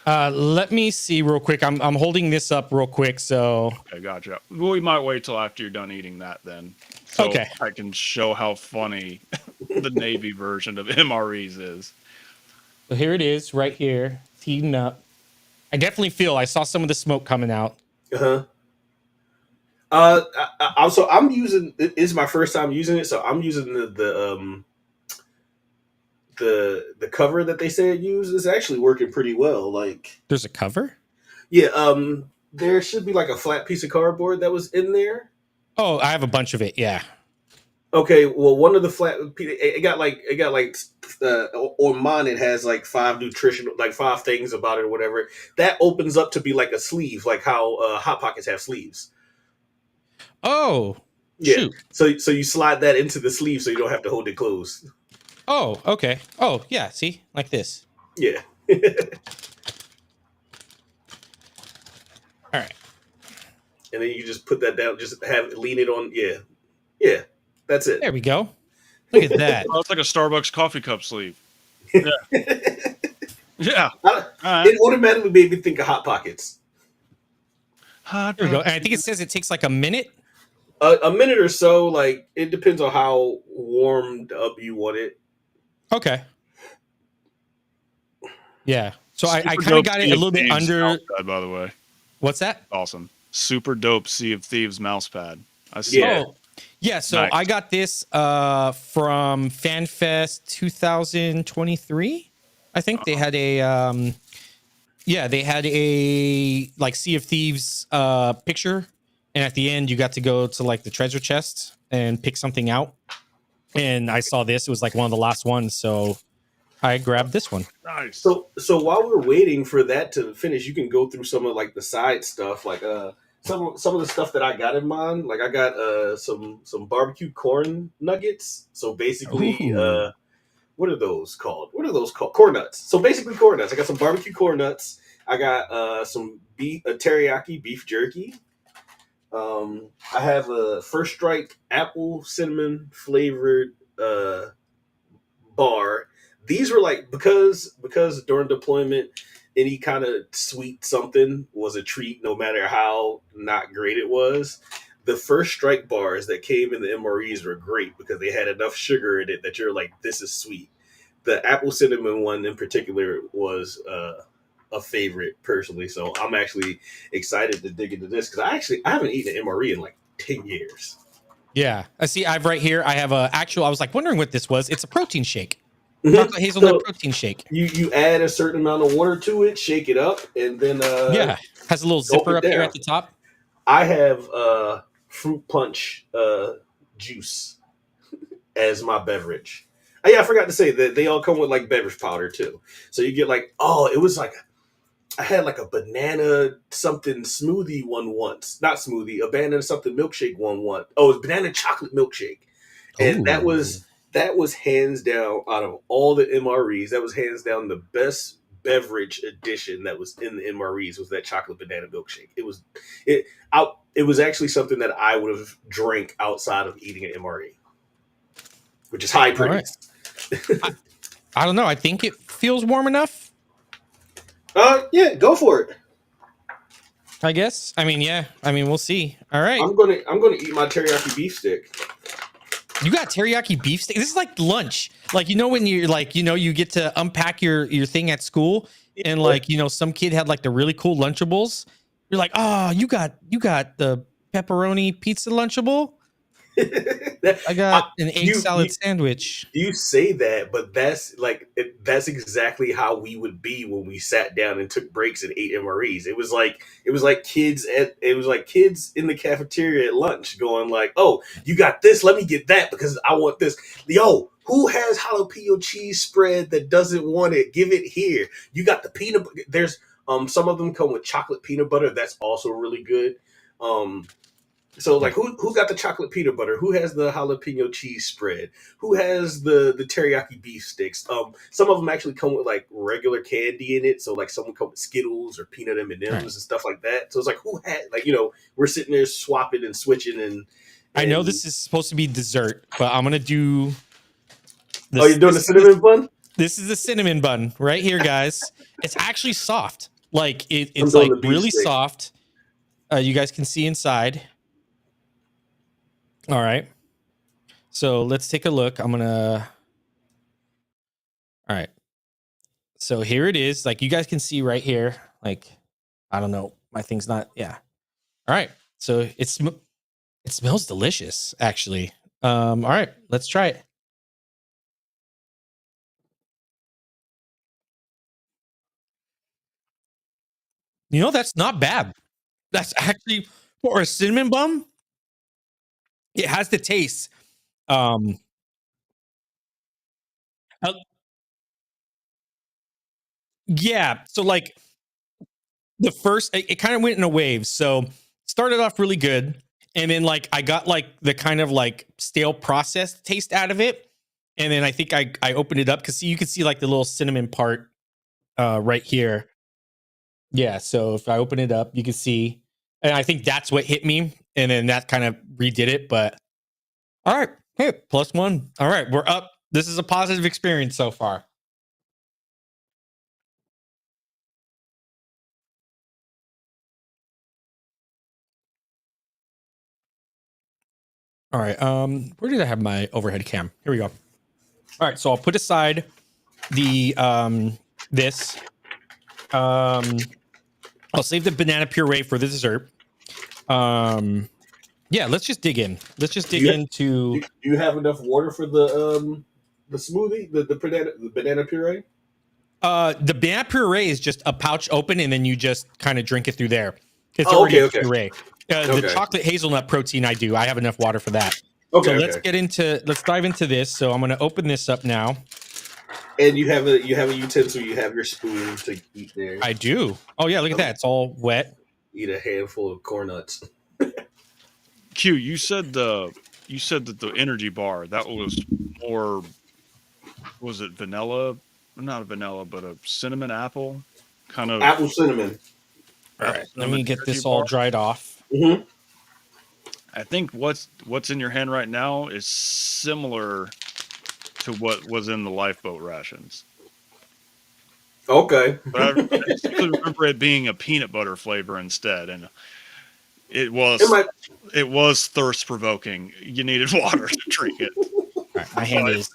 [SPEAKER 1] Let me see real quick. I'm holding this up real quick, so
[SPEAKER 2] Okay, gotcha. We might wait till after you're done eating that then. So
[SPEAKER 1] okay.
[SPEAKER 2] I can show how funny the Navy version of MREs is.
[SPEAKER 1] So here it is, right here. It's heating up. I saw some of the smoke coming out.
[SPEAKER 3] Uh-huh. I'm using. It's my first time using it, so I'm using the cover that they say it uses. It's actually working pretty well. Like,
[SPEAKER 1] There's a cover?
[SPEAKER 3] yeah, there should be like a flat piece of cardboard that was in there.
[SPEAKER 1] Oh, I have a bunch of it. Yeah.
[SPEAKER 3] Okay, well, one of the flat, it got like, on mine, it has like five things about it or whatever. That opens up to be like a sleeve, like how Hot Pockets have sleeves.
[SPEAKER 1] Oh,
[SPEAKER 3] Yeah.
[SPEAKER 1] shoot.
[SPEAKER 3] So you slide that into the sleeve so you don't have to hold it closed.
[SPEAKER 1] Oh, okay. Oh, yeah. See, like this.
[SPEAKER 3] Yeah.
[SPEAKER 1] All right.
[SPEAKER 3] And then you just put that down, just lean it on. Yeah. Yeah. That's it.
[SPEAKER 1] There we go. Look at that.
[SPEAKER 2] Oh, it's like a Starbucks coffee cup sleeve. Yeah. Yeah.
[SPEAKER 3] It automatically made me think of Hot Pockets.
[SPEAKER 1] There we go. And I think it says it takes like a minute.
[SPEAKER 3] A minute or so. Like, it depends on how warmed up you want it.
[SPEAKER 1] Okay. Yeah. So I kind
[SPEAKER 2] Super
[SPEAKER 1] of got it a little bit
[SPEAKER 2] Thieves
[SPEAKER 1] under.
[SPEAKER 2] mouse pad, by the way.
[SPEAKER 1] What's that?
[SPEAKER 2] Awesome. Super dope Sea of Thieves mouse pad. I see.
[SPEAKER 3] Yeah.
[SPEAKER 1] Oh, yeah. So
[SPEAKER 2] Nice.
[SPEAKER 1] I got this from FanFest 2023. I think they had a they had a like Sea of Thieves picture, and at the end you got to go to like the treasure chest and pick something out. And I saw this; it was like one of the last ones, so I grabbed this one.
[SPEAKER 2] Nice.
[SPEAKER 3] So while we're waiting for that to finish, you can go through some of like the side stuff, like some of the stuff that I got in mind. Like I got some barbecue corn nuggets. So basically,
[SPEAKER 1] Ooh.
[SPEAKER 3] what are those called? Corn nuts. So basically, corn nuts. I got some barbecue corn nuts. I got some teriyaki beef jerky. I have a First Strike apple cinnamon flavored bar. These were like because during deployment, any kind of sweet something was a treat, no matter how not great it was. The First Strike bars that came in the MREs were great because they had enough sugar in it that you're like, this is sweet. The apple cinnamon one in particular was a favorite personally, so I'm actually excited to dig into this because I haven't eaten an MRE in like 10 years.
[SPEAKER 1] Yeah, I see. I have a actual. I was like wondering what this was. It's a protein shake.
[SPEAKER 3] Mhm.
[SPEAKER 1] Chocolate hazelnut
[SPEAKER 3] So
[SPEAKER 1] protein shake.
[SPEAKER 3] you add a certain amount of water to it, shake it up, and then
[SPEAKER 1] Yeah, has a little
[SPEAKER 3] gulp
[SPEAKER 1] zipper
[SPEAKER 3] it
[SPEAKER 1] up here
[SPEAKER 3] down.
[SPEAKER 1] at the top.
[SPEAKER 3] I have fruit punch juice as my beverage. Oh, yeah, I forgot to say that they all come with like beverage powder too. So you get like, oh, it was like I had like a banana something smoothie one once. Not smoothie, a banana something milkshake one once. Oh, it was banana chocolate milkshake. And
[SPEAKER 1] Ooh.
[SPEAKER 3] that was hands down out of all the MREs, that was hands down the best beverage addition that was in the MREs was that chocolate banana milkshake. It it was actually something that I would have drank outside of eating an MRE, which is high
[SPEAKER 1] All right.
[SPEAKER 3] praise.
[SPEAKER 1] I don't know. I think it feels warm enough.
[SPEAKER 3] Yeah, go for it.
[SPEAKER 1] I guess. I mean, yeah. I mean, we'll see. All right.
[SPEAKER 3] I'm gonna eat my teriyaki beef stick.
[SPEAKER 1] You got teriyaki beef steak. This is like lunch. Like, you know, when you're like, you know, you get to unpack your thing at school, and like, you know, some kid had like the really cool Lunchables. You're like, oh, you got the pepperoni pizza Lunchable. I got an egg salad sandwich.
[SPEAKER 3] You say that, but that's exactly how we would be when we sat down and took breaks and ate MREs. It was like kids in the cafeteria at lunch going like, "Oh, you got this? Let me get that because I want this." Yo, who has jalapeno cheese spread that doesn't want it? Give it here. You got the peanut. There's some of them come with chocolate peanut butter. That's also really good. So like who got the chocolate peanut butter? Who has the jalapeno cheese spread? Who has the teriyaki beef sticks? Some of them actually come with like regular candy in it. So like some come with Skittles or peanut M&Ms and stuff like that. So it's like who had like, you know, we're sitting there swapping and switching and
[SPEAKER 1] I know this is supposed to be dessert, but I'm gonna do
[SPEAKER 3] this. Oh, you're doing the cinnamon bun?
[SPEAKER 1] This is the cinnamon bun right here, guys. It's actually soft. Like it's like really soft. You guys can see inside. All right. So let's take a look. All right. So here it is. Like you guys can see right here. Like, I don't know. My thing's not. Yeah. All right. So it smells delicious, actually. All right. Let's try it. You know, that's not bad. That's actually for a cinnamon bun. It has the taste. Yeah. So like the first, it kind of went in a wave. So started off really good, and then like I got like the kind of like stale processed taste out of it, and then I think I opened it up because you can see like the little cinnamon part right here. Yeah. So if I open it up, you can see, and I think that's what hit me, and then that kind of redid it. But all right, hey, +1. All right, we're up. This is a positive experience so far. All right. Where did I have my overhead cam? Here we go. All right. So I'll put aside the this. I'll save the banana puree for the dessert. Yeah, let's just dig in. Let's just dig into.
[SPEAKER 3] Do you have enough water for the smoothie, the banana puree?
[SPEAKER 1] The banana puree is just a pouch open, and then you just kind of drink it through there. It's already a puree. The chocolate hazelnut protein, I have enough water for that. Okay. So let's dive into this. So I'm going to open this up now.
[SPEAKER 3] And you have a utensil. You have your spoon to eat there.
[SPEAKER 1] I do. Oh yeah, look at that. It's all wet.
[SPEAKER 3] Eat a handful of corn nuts.
[SPEAKER 2] Q, you said that the energy bar that was more. Was it vanilla? Not a vanilla, but a cinnamon apple kind of
[SPEAKER 3] apple cinnamon.
[SPEAKER 1] All right, let me get this all dried off.
[SPEAKER 3] Mm-hmm.
[SPEAKER 2] I think what's in your hand right now is similar to what was in the lifeboat rations.
[SPEAKER 3] Okay.
[SPEAKER 2] But I remember it being a peanut butter flavor instead, and it was thirst provoking. You needed water to drink it.
[SPEAKER 1] All right, my hand is.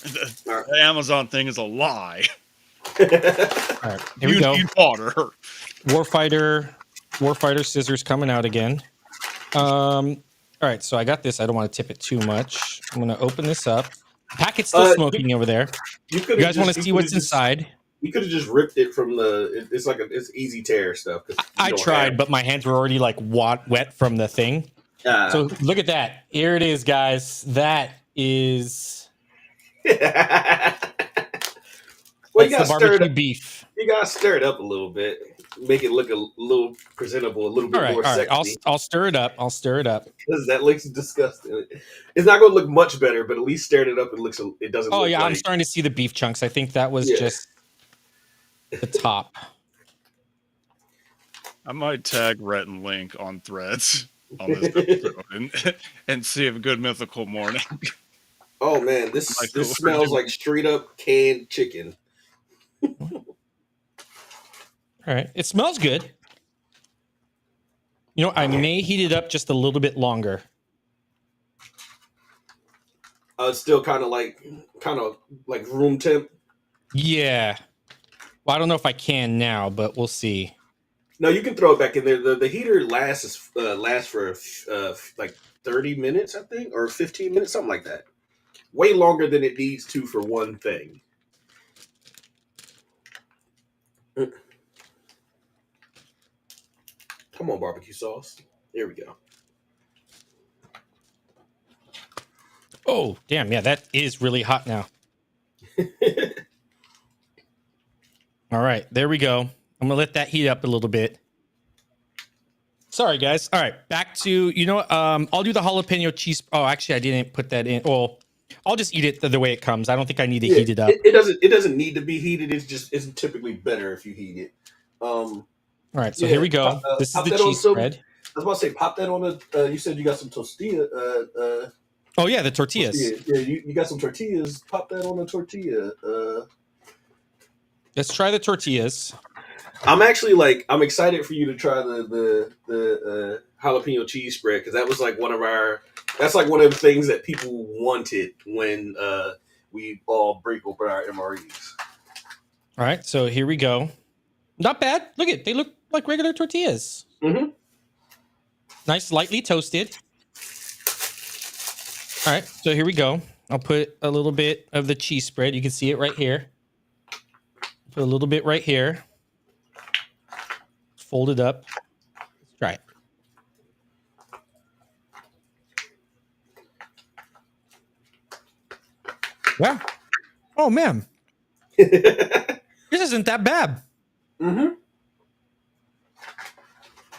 [SPEAKER 2] The Amazon thing is a lie.
[SPEAKER 1] All right, here we go.
[SPEAKER 2] Need water.
[SPEAKER 1] Warfighter scissors coming out again. All right, so I got this. I don't want to tip it too much. I'm going to open this up. Packet's still smoking over there. You guys want to see what's inside?
[SPEAKER 3] You could have just ripped it from the. It's like it's easy tear stuff.
[SPEAKER 1] I tried, but my hands were already like wet from the thing. So look at that. Here it is, guys. That is.
[SPEAKER 3] Well,
[SPEAKER 1] That's the barbecue beef.
[SPEAKER 3] You gotta stir it up a little bit, make it look a little presentable, a little bit more sexy.
[SPEAKER 1] All right. I'll stir it up.
[SPEAKER 3] Because that looks disgusting. It's not going to look much better, but at least stirred it up. It doesn't.
[SPEAKER 1] Oh
[SPEAKER 3] look
[SPEAKER 1] yeah,
[SPEAKER 3] like...
[SPEAKER 1] I'm starting to see the beef chunks. I think that was just the top.
[SPEAKER 2] I might tag Rhett and Link on Threads on this episode and see if Good Mythical Morning.
[SPEAKER 3] Oh man, this smells like straight up canned chicken.
[SPEAKER 1] All right, it smells good. You know, I may heat it up just a little bit longer.
[SPEAKER 3] It's still kind of like room temp.
[SPEAKER 1] Yeah. Well, I don't know if I can now, but we'll see.
[SPEAKER 3] No, you can throw it back in there. The heater lasts for like 30 minutes, I think, or 15 minutes, something like that. Way longer than it needs to for one thing. Come on, barbecue sauce. There we go.
[SPEAKER 1] Oh, damn. Yeah, that is really hot now. All right, there we go. I'm going to let that heat up a little bit. Sorry, guys. All right, back to, I'll do the jalapeno cheese. Oh, actually, I didn't put that in. Well, I'll just eat it the way it comes. I don't think I need to heat it up.
[SPEAKER 3] It doesn't need to be heated. It's typically better if you heat it.
[SPEAKER 1] All right, so here we go. This is the cheese spread.
[SPEAKER 3] I was about to say, pop that on you said you got some tortilla.
[SPEAKER 1] Oh, yeah, the tortillas.
[SPEAKER 3] Yeah, you got some tortillas. Pop that on a tortilla.
[SPEAKER 1] Let's try the tortillas.
[SPEAKER 3] I'm excited for you to try the jalapeno cheese spread, because that was like one of the things that people wanted when we all break open our MREs.
[SPEAKER 1] All right, so here we go. Not bad. Look at it. They look like regular tortillas.
[SPEAKER 3] Mm-hmm.
[SPEAKER 1] Nice, lightly toasted. All right, so here we go. I'll put a little bit of the cheese spread. You can see it right here. Put a little bit right here. Fold it up. Let's try it. Yeah. Oh, man. This isn't that bad.
[SPEAKER 3] Mm-hmm.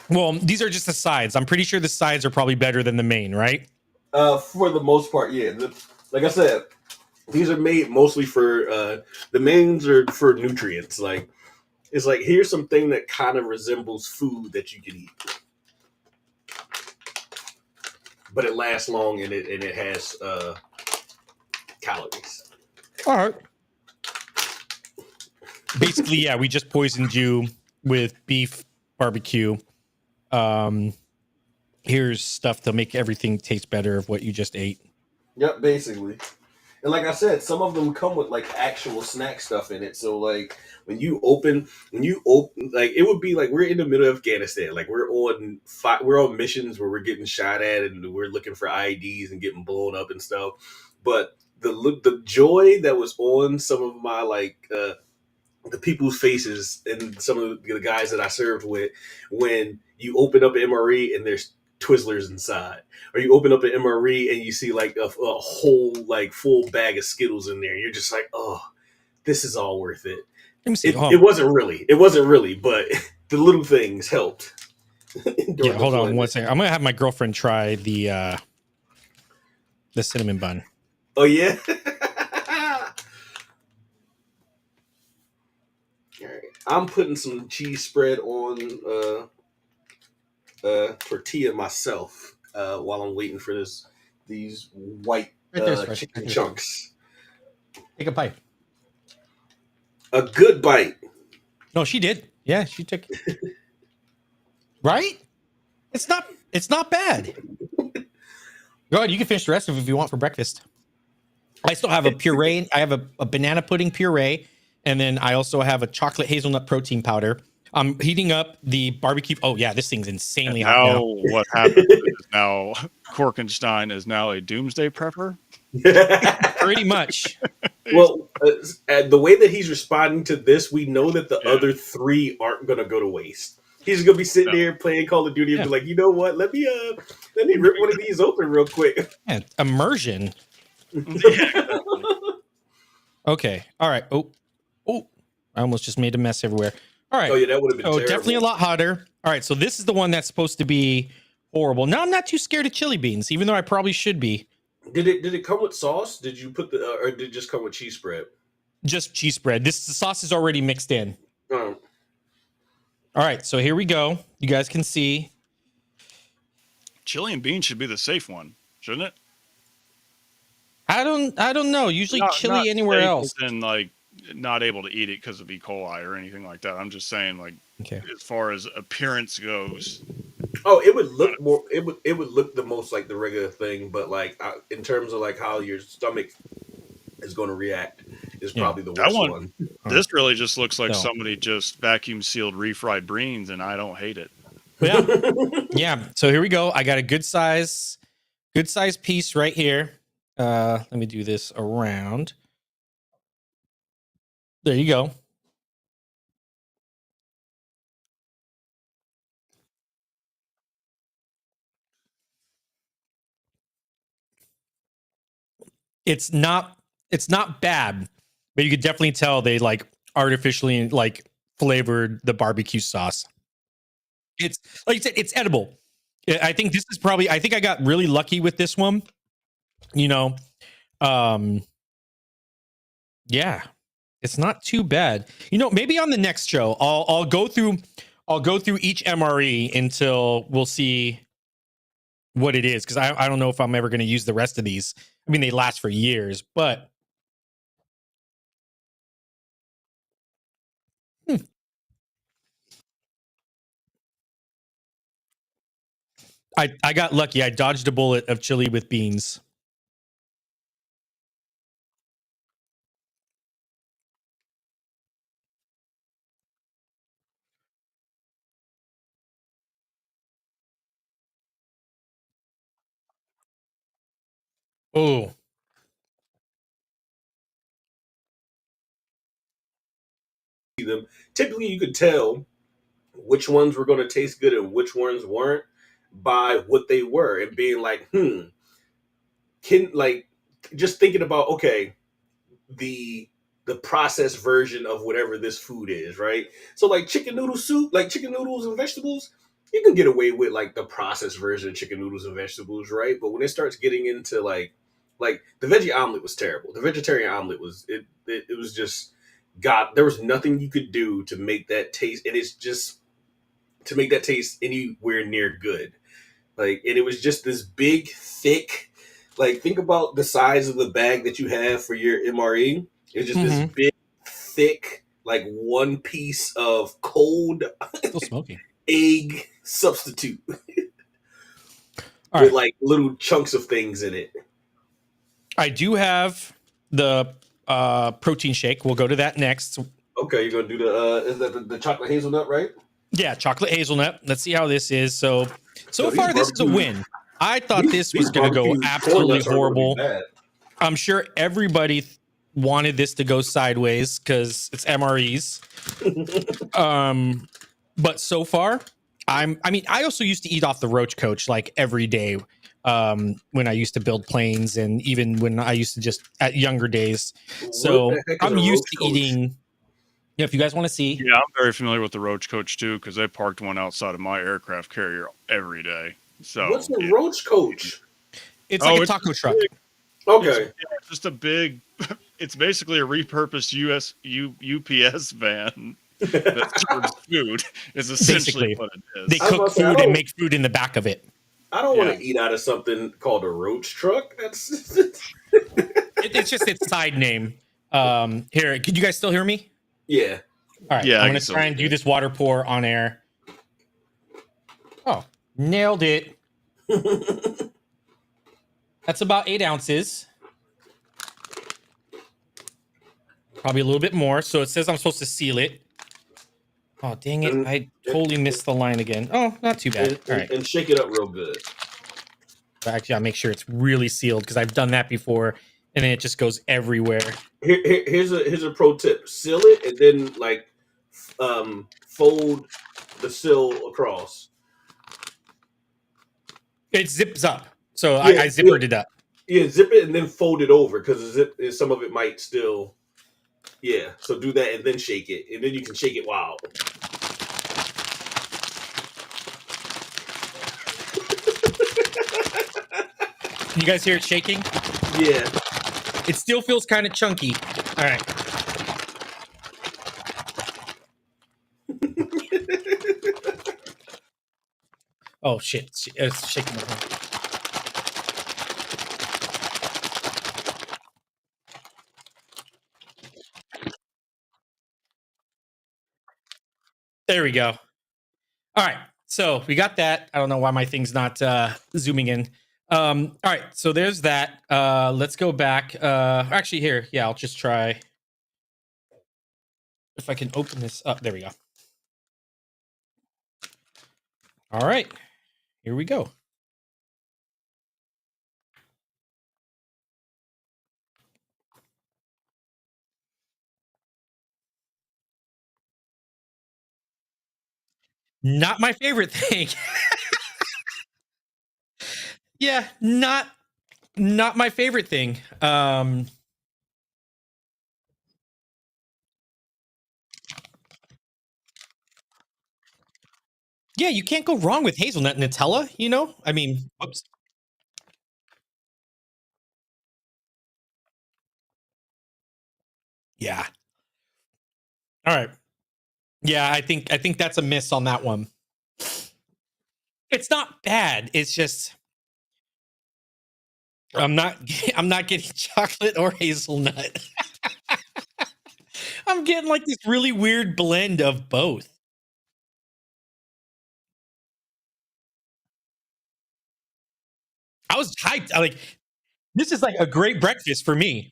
[SPEAKER 1] Well, these are just the sides. I'm pretty sure the sides are probably better than the main, right?
[SPEAKER 3] For the most part, yeah. Like I said, these are made mostly for the mains are for nutrients. Like, it's like, here's something that kind of resembles food that you can eat, but it lasts long and it has calories.
[SPEAKER 1] All right. Basically, yeah, we just poisoned you with beef barbecue. Here's stuff to make everything taste better of what you just ate.
[SPEAKER 3] Yep, basically. And like I said, some of them come with like actual snack stuff in it. So like when you open, like it would be like we're in the middle of Afghanistan. Like we're on missions where we're getting shot at and we're looking for IEDs and getting blown up and stuff. But the joy that was on some of my the people's faces and some of the guys that I served with when you open up an MRE and there's Twizzlers inside, or you open up an MRE and you see like a whole like full bag of Skittles in there. You're just like, oh, this is all worth it.
[SPEAKER 1] Let me see.
[SPEAKER 3] It wasn't really, but the little things helped.
[SPEAKER 1] Yeah, hold on one second. I'm gonna have my girlfriend try the cinnamon bun.
[SPEAKER 3] Oh yeah. All right, I'm putting some cheese spread on tortilla myself while I'm waiting for these white chicken chunks.
[SPEAKER 1] Take a bite.
[SPEAKER 3] A good bite.
[SPEAKER 1] No, she did. Yeah, she took it. Right? It's not bad. Go ahead, you can finish the rest of it if you want for breakfast. I still have a puree. I have a banana pudding puree, and then I also have a chocolate hazelnut protein powder. I'm heating up the barbecue. Oh yeah, this thing's insanely hot now.
[SPEAKER 2] What happened is now Corkenstein is now a doomsday prepper.
[SPEAKER 1] Pretty much.
[SPEAKER 3] Well, the way that he's responding to this, we know that the
[SPEAKER 2] Yeah.
[SPEAKER 3] other 3 aren't gonna go to waste. He's gonna be sitting
[SPEAKER 2] No.
[SPEAKER 3] there playing Call of Duty and
[SPEAKER 1] Yeah.
[SPEAKER 3] be like, you know what? Let me rip one of these open real quick.
[SPEAKER 1] Yeah, immersion.
[SPEAKER 2] Yeah.
[SPEAKER 1] Okay. All right. Oh, I almost just made a mess everywhere. All right.
[SPEAKER 3] Oh yeah, that would have been
[SPEAKER 1] Oh,
[SPEAKER 3] terrible.
[SPEAKER 1] definitely a lot hotter. All right. So this is the one that's supposed to be horrible. Now I'm not too scared of chili beans, even though I probably should be.
[SPEAKER 3] Did it come with sauce? Did you put the or did it just come with cheese spread?
[SPEAKER 1] Just cheese spread. The sauce is already mixed in.
[SPEAKER 3] Oh.
[SPEAKER 1] All right. So here we go. You guys can see.
[SPEAKER 2] Chili and beans should be the safe one, shouldn't it?
[SPEAKER 1] I don't know. Usually chili
[SPEAKER 2] not
[SPEAKER 1] anywhere
[SPEAKER 2] safe
[SPEAKER 1] else.
[SPEAKER 2] as in, like, not able to eat it because of E. coli or anything like that. I'm just saying, like,
[SPEAKER 1] Okay.
[SPEAKER 2] as far as appearance goes.
[SPEAKER 3] Oh, it would look more. It would look the most like the regular thing, but like in terms of like how your stomach is going to react, is
[SPEAKER 1] Yeah.
[SPEAKER 3] probably the
[SPEAKER 2] That
[SPEAKER 3] worst
[SPEAKER 2] one-
[SPEAKER 3] one.
[SPEAKER 2] This really just looks like
[SPEAKER 1] So-
[SPEAKER 2] somebody just vacuum sealed refried beans, and I don't hate it.
[SPEAKER 1] Yeah. Yeah. So here we go. I got a good size piece right here. Let me do this around. There you go. It's not bad, but you could definitely tell they like artificially like flavored the barbecue sauce. It's like you said, it's edible. I think this is probably, I think I got really lucky with this one. You know, yeah, it's not too bad. You know, maybe on the next show, I'll go through each MRE until we'll see what it is, because I don't know if I'm ever going to use the rest of these. I mean, they last for years, but I got lucky. I dodged a bullet of chili with beans. Oh,
[SPEAKER 3] Them typically, you could tell which ones were going to taste good and which ones weren't by what they were, and being like, can like just thinking about the processed version of whatever this food is, right? So like chicken noodle soup, like chicken noodles and vegetables, you can get away with like the processed version of chicken noodles and vegetables, right? But when it starts getting into like the veggie omelet was terrible. The vegetarian omelet was it was just God, there was nothing you could do to make that taste, and it's just to make that taste anywhere near good. Like, and it was just this big, thick, like, think about the size of the bag that you have for your MRE. It's just this big, thick, like one piece of cold
[SPEAKER 1] still smoking.
[SPEAKER 3] egg substitute
[SPEAKER 1] All
[SPEAKER 3] with
[SPEAKER 1] right.
[SPEAKER 3] like little chunks of things in it.
[SPEAKER 1] I do have the protein shake. We'll go to that next.
[SPEAKER 3] Okay, you're gonna do the is that the chocolate hazelnut, right?
[SPEAKER 1] Yeah, chocolate hazelnut. Let's see how this is. So
[SPEAKER 3] So
[SPEAKER 1] far, this is a
[SPEAKER 3] barbecue-
[SPEAKER 1] win. I thought this was
[SPEAKER 3] these
[SPEAKER 1] going to go
[SPEAKER 3] barbecue
[SPEAKER 1] absolutely
[SPEAKER 3] corn nuts aren't gonna be
[SPEAKER 1] horrible.
[SPEAKER 3] bad.
[SPEAKER 1] I'm sure everybody wanted this to go sideways because it's MREs. But so far, I mean, I also used to eat off the Roach Coach like every day when I used to build planes, and even when I used to just at younger days. So
[SPEAKER 3] What the heck is
[SPEAKER 1] I'm
[SPEAKER 3] a
[SPEAKER 1] used
[SPEAKER 3] Roach
[SPEAKER 1] to
[SPEAKER 3] Coach?
[SPEAKER 1] eating. Yeah, if you guys want to see,
[SPEAKER 2] Yeah, I'm very familiar with the Roach Coach too, because I parked one outside of my aircraft carrier every day. So
[SPEAKER 3] What's a
[SPEAKER 2] yeah.
[SPEAKER 3] roach coach?
[SPEAKER 1] it's
[SPEAKER 2] Oh,
[SPEAKER 1] like a
[SPEAKER 2] it's
[SPEAKER 1] taco truck.
[SPEAKER 2] big.
[SPEAKER 3] Okay.
[SPEAKER 2] It's just a big. It's basically a repurposed UPS van that serves food. Is essentially
[SPEAKER 1] Basically.
[SPEAKER 2] what it is.
[SPEAKER 1] They
[SPEAKER 3] I was
[SPEAKER 1] cook
[SPEAKER 3] about to say, I
[SPEAKER 1] food
[SPEAKER 3] don't-
[SPEAKER 1] and make food in the back of it.
[SPEAKER 3] I don't want
[SPEAKER 2] Yeah.
[SPEAKER 3] to eat out of something called a roach truck. That's
[SPEAKER 1] It's just its side name. Here, could you guys still hear me?
[SPEAKER 3] yeah.
[SPEAKER 1] All right,
[SPEAKER 2] Yeah, I
[SPEAKER 1] I'm
[SPEAKER 2] can
[SPEAKER 1] going to
[SPEAKER 2] still
[SPEAKER 1] try
[SPEAKER 2] hear
[SPEAKER 1] and
[SPEAKER 2] you.
[SPEAKER 1] do this water pour on air. Oh, nailed it. That's about 8 ounces. Probably a little bit more. So it says I'm supposed to seal it. Oh, dang it. I totally missed the line again. Oh, not too bad. All right.
[SPEAKER 3] And shake it up real good.
[SPEAKER 1] Actually, I'll make sure it's really sealed because I've done that before and then it just goes everywhere.
[SPEAKER 3] Here's a pro tip: seal it and then like fold the seal across.
[SPEAKER 1] It zips up, so
[SPEAKER 3] Yeah,
[SPEAKER 1] I zippered it up.
[SPEAKER 3] yeah. Zip it and then fold it over because some of it might still. Yeah, so do that and then shake it, and then you can shake it wild.
[SPEAKER 1] Can you guys hear it shaking?
[SPEAKER 3] Yeah.
[SPEAKER 1] It still feels kind of chunky. All right. Oh shit! It's shaking my hand. There we go. All right. So we got that. I don't know why my thing's not zooming in. All right. So there's that. Let's go back. Actually, here. Yeah, I'll just try. If I can open this up. There we go. All right. Here we go. Not my favorite thing. Yeah, not my favorite thing. Yeah, you can't go wrong with hazelnut Nutella, you know? I mean, whoops. Yeah. All right. Yeah, I think that's a miss on that one. It's not bad. It's just I'm not getting chocolate or hazelnut. I'm getting like this really weird blend of both. I was hyped. Like this is like a great breakfast for me.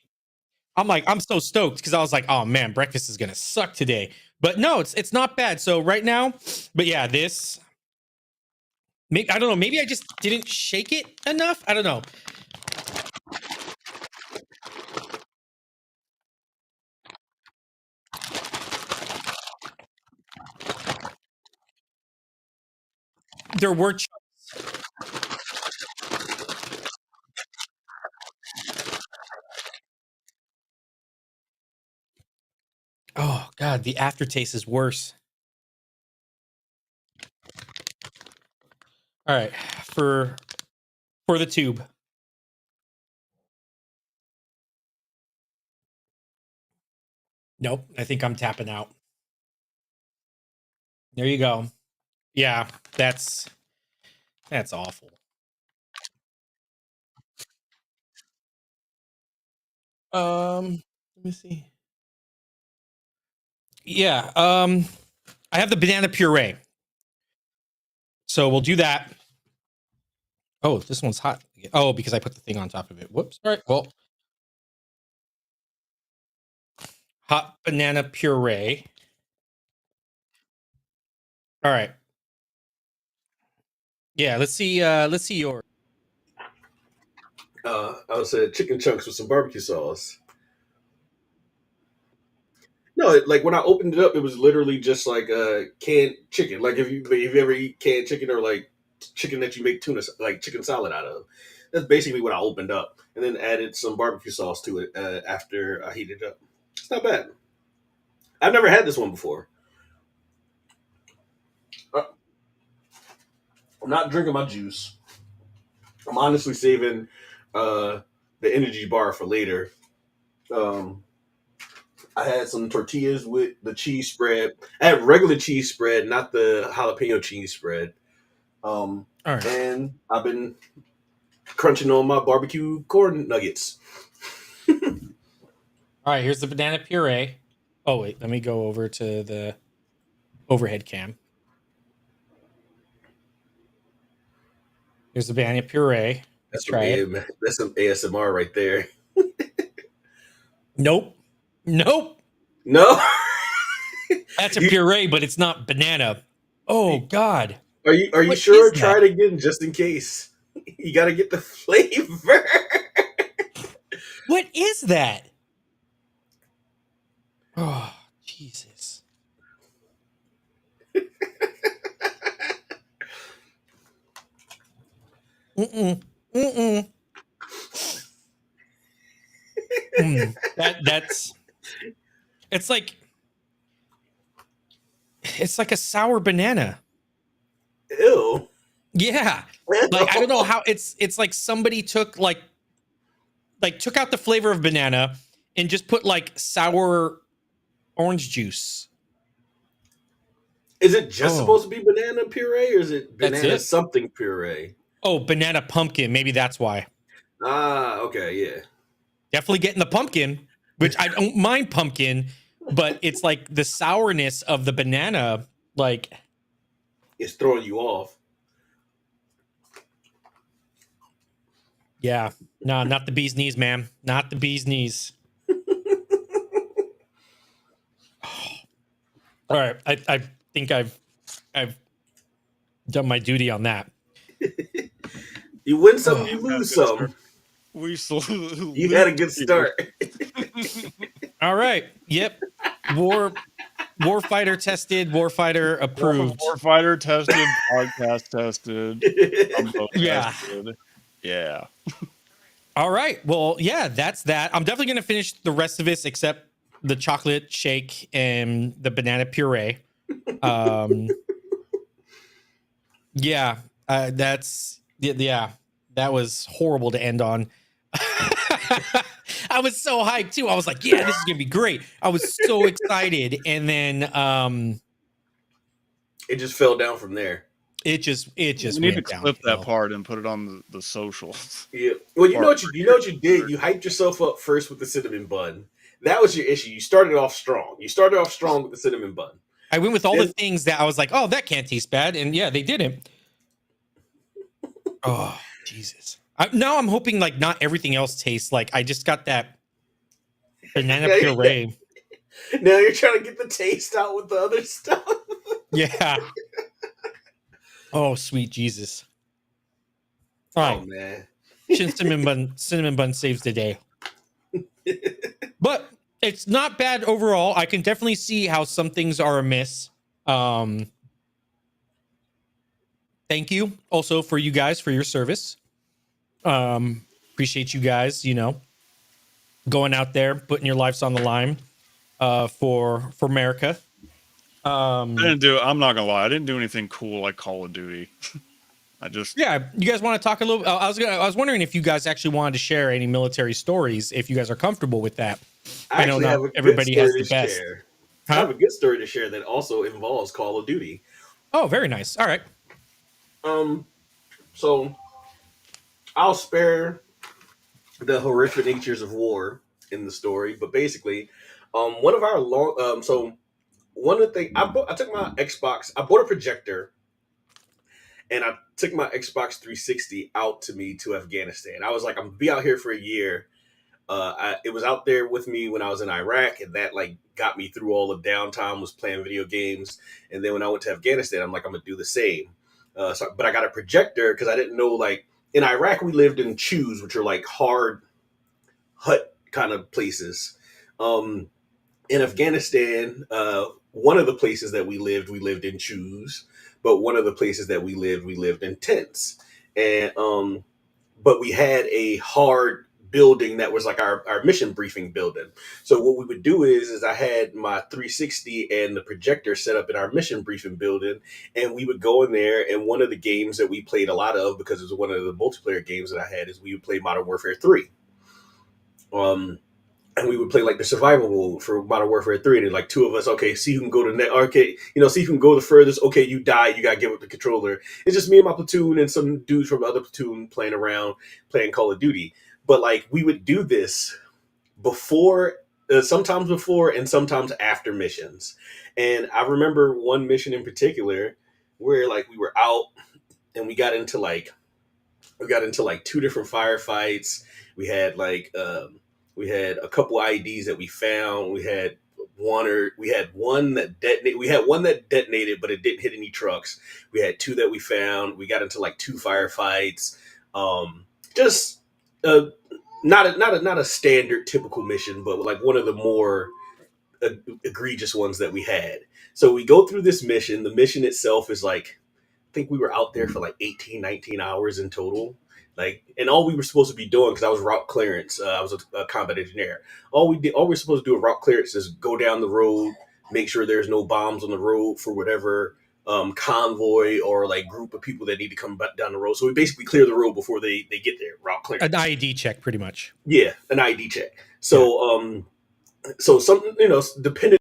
[SPEAKER 1] I'm so stoked because I was like, oh man, breakfast is gonna suck today. But no, it's not bad. So right now, but yeah, this I don't know, maybe I just didn't shake it enough. I don't know. There were oh god, the aftertaste is worse. All right, for the tube. Nope, I think I'm tapping out. There you go. Yeah, that's awful. Let me see. Yeah, I have the banana puree. So we'll do that. Oh, this one's hot. Oh, because I put the thing on top of it. Whoops. All right. Well, hot banana puree. All right. Yeah, let's see your
[SPEAKER 3] I would say chicken chunks with some barbecue sauce. No, like when I opened it up, it was literally just like canned chicken. Like if you ever eat canned chicken or like chicken that you make tuna like chicken salad out of, that's basically what I opened up, and then added some barbecue sauce to it after I heated it up. It's not bad. I've never had this one before. Uh, I'm not drinking my juice. I'm honestly saving uh, the energy bar for later. Um, I had some tortillas with the cheese spread. I had regular cheese spread, not the jalapeno cheese spread.
[SPEAKER 1] all right.
[SPEAKER 3] And I've been crunching on my barbecue corn nuggets.
[SPEAKER 1] All right, here's the banana puree. Oh wait, let me go over to the overhead cam. Here's the banana puree. Let's try it.
[SPEAKER 3] That's some ASMR right there.
[SPEAKER 1] Nope. Nope.
[SPEAKER 3] No.
[SPEAKER 1] That's a puree, but it's not banana. Oh god.
[SPEAKER 3] Are you
[SPEAKER 1] What
[SPEAKER 3] sure?
[SPEAKER 1] is
[SPEAKER 3] Try
[SPEAKER 1] that?
[SPEAKER 3] it again just in case. You got to get the flavor.
[SPEAKER 1] What is that? Oh, Jesus. Mm-mm. Mm-mm. That's it's like a sour banana.
[SPEAKER 3] Ew.
[SPEAKER 1] Yeah. Like I don't know how it's like somebody took took out the flavor of banana and just put like sour orange juice.
[SPEAKER 3] Is it just
[SPEAKER 1] Oh,
[SPEAKER 3] supposed to be banana puree, or is it
[SPEAKER 1] that's
[SPEAKER 3] banana
[SPEAKER 1] it.
[SPEAKER 3] something puree?
[SPEAKER 1] Oh, banana pumpkin. Maybe that's why.
[SPEAKER 3] Ah, okay, yeah.
[SPEAKER 1] Definitely getting the pumpkin, which I don't mind pumpkin, but it's like the sourness of the banana. Like,
[SPEAKER 3] It's throwing you off.
[SPEAKER 1] yeah, no, not the bee's knees, man. Not the bee's knees. All right, I think I've done my duty on that.
[SPEAKER 3] You win some,
[SPEAKER 1] Oh,
[SPEAKER 3] you
[SPEAKER 2] Had a
[SPEAKER 3] lose
[SPEAKER 2] good start.
[SPEAKER 3] some.
[SPEAKER 2] We
[SPEAKER 3] You had a good start.
[SPEAKER 1] all right. Yep. Warfighter tested. Warfighter approved.
[SPEAKER 2] Warfighter tested, podcast tested, Gumbo
[SPEAKER 1] Yeah.
[SPEAKER 2] tested. Yeah.
[SPEAKER 1] All right. Well, yeah, that's that. I'm definitely gonna finish the rest of this except the chocolate shake and the banana puree. Yeah, yeah. That was horrible to end on. I was so hyped too. I was like, yeah, this is gonna be great. I was so excited, and then
[SPEAKER 3] It just fell down from there.
[SPEAKER 1] it just
[SPEAKER 2] We need to
[SPEAKER 1] went
[SPEAKER 2] clip that
[SPEAKER 1] downhill.
[SPEAKER 2] part and put it on the socials.
[SPEAKER 3] Yeah. Well, you know what you did. You hyped yourself up first with the cinnamon bun. That was your issue. You started off strong. You started off strong with the cinnamon bun.
[SPEAKER 1] I went with all the
[SPEAKER 3] Then-
[SPEAKER 1] things that I was like, oh, that can't taste bad, and yeah, they didn't. Oh, Jesus. Now I'm hoping like not everything else tastes like I just got that banana
[SPEAKER 3] Yeah,
[SPEAKER 1] puree.
[SPEAKER 3] Now you're trying to get the taste out with the other stuff.
[SPEAKER 1] Yeah. Oh, sweet Jesus. All right.
[SPEAKER 3] Oh man.
[SPEAKER 1] Cinnamon bun saves the day. But it's not bad overall. I can definitely see how some things are amiss. Thank you also for you guys for your service. Appreciate you guys, going out there, putting your lives on the line for America.
[SPEAKER 2] I'm not gonna lie, I didn't do anything cool like Call of Duty.
[SPEAKER 1] Yeah, you guys want to talk a little? I was wondering if you guys actually wanted to share any military stories, if you guys are comfortable with that. I know
[SPEAKER 3] actually
[SPEAKER 1] not
[SPEAKER 3] have a good
[SPEAKER 1] everybody has
[SPEAKER 3] story
[SPEAKER 1] the
[SPEAKER 3] to
[SPEAKER 1] best.
[SPEAKER 3] share.
[SPEAKER 1] Huh?
[SPEAKER 3] I have a good story to share that also involves Call of Duty.
[SPEAKER 1] Oh, very nice. All right.
[SPEAKER 3] So I'll spare the horrific natures of war in the story, but basically, one of our so one of the things I took my Xbox, I bought a projector, and I took my Xbox 360 out to Afghanistan. I was like, I'm gonna be out here for a year. It was out there with me when I was in Iraq, and that like got me through all the downtime, was playing video games. And then when I went to Afghanistan, I'm like, I'm gonna do the same. But I got a projector because I didn't know, like, in Iraq we lived in chews, which are like hard hut kind of places. In Afghanistan, one of the places that we lived in chews, but one of the places that we lived in tents. And but we had a hard building that was like our mission briefing building. So what we would do is I had my 360 and the projector set up in our mission briefing building, and we would go in there. And one of the games that we played a lot of, because it was one of the multiplayer games that I had, is we would play Modern Warfare 3. And we would play like the survival mode for Modern Warfare 3, and then like two of us, okay, see who can go to net, okay, see who can go the furthest. Okay, you die, you gotta give up the controller. It's just me and my platoon and some dudes from the other platoon playing around, playing Call of Duty. But like we would do this before, sometimes before and sometimes after missions. And I remember one mission in particular where like we were out and we got into like two different firefights. We had we had a couple IEDs that we found. We had one that detonated, but it didn't hit any trucks. We had two that we found. We got into like two firefights. Just not a standard typical mission, but like one of the more egregious ones that we had. So we go through this mission. The mission itself is like, I think we were out there for like 18, 19 hours in total. Like, and all we were supposed to be doing, because I was route clearance, I was a combat engineer. All we were supposed to do in route clearance is go down the road, make sure there's no bombs on the road for whatever convoy or like group of people that need to come back down the road. So we basically clear the road before they get there. Route clearance,
[SPEAKER 1] An ID check, pretty much.
[SPEAKER 3] yeah, an ID check. So so some, depending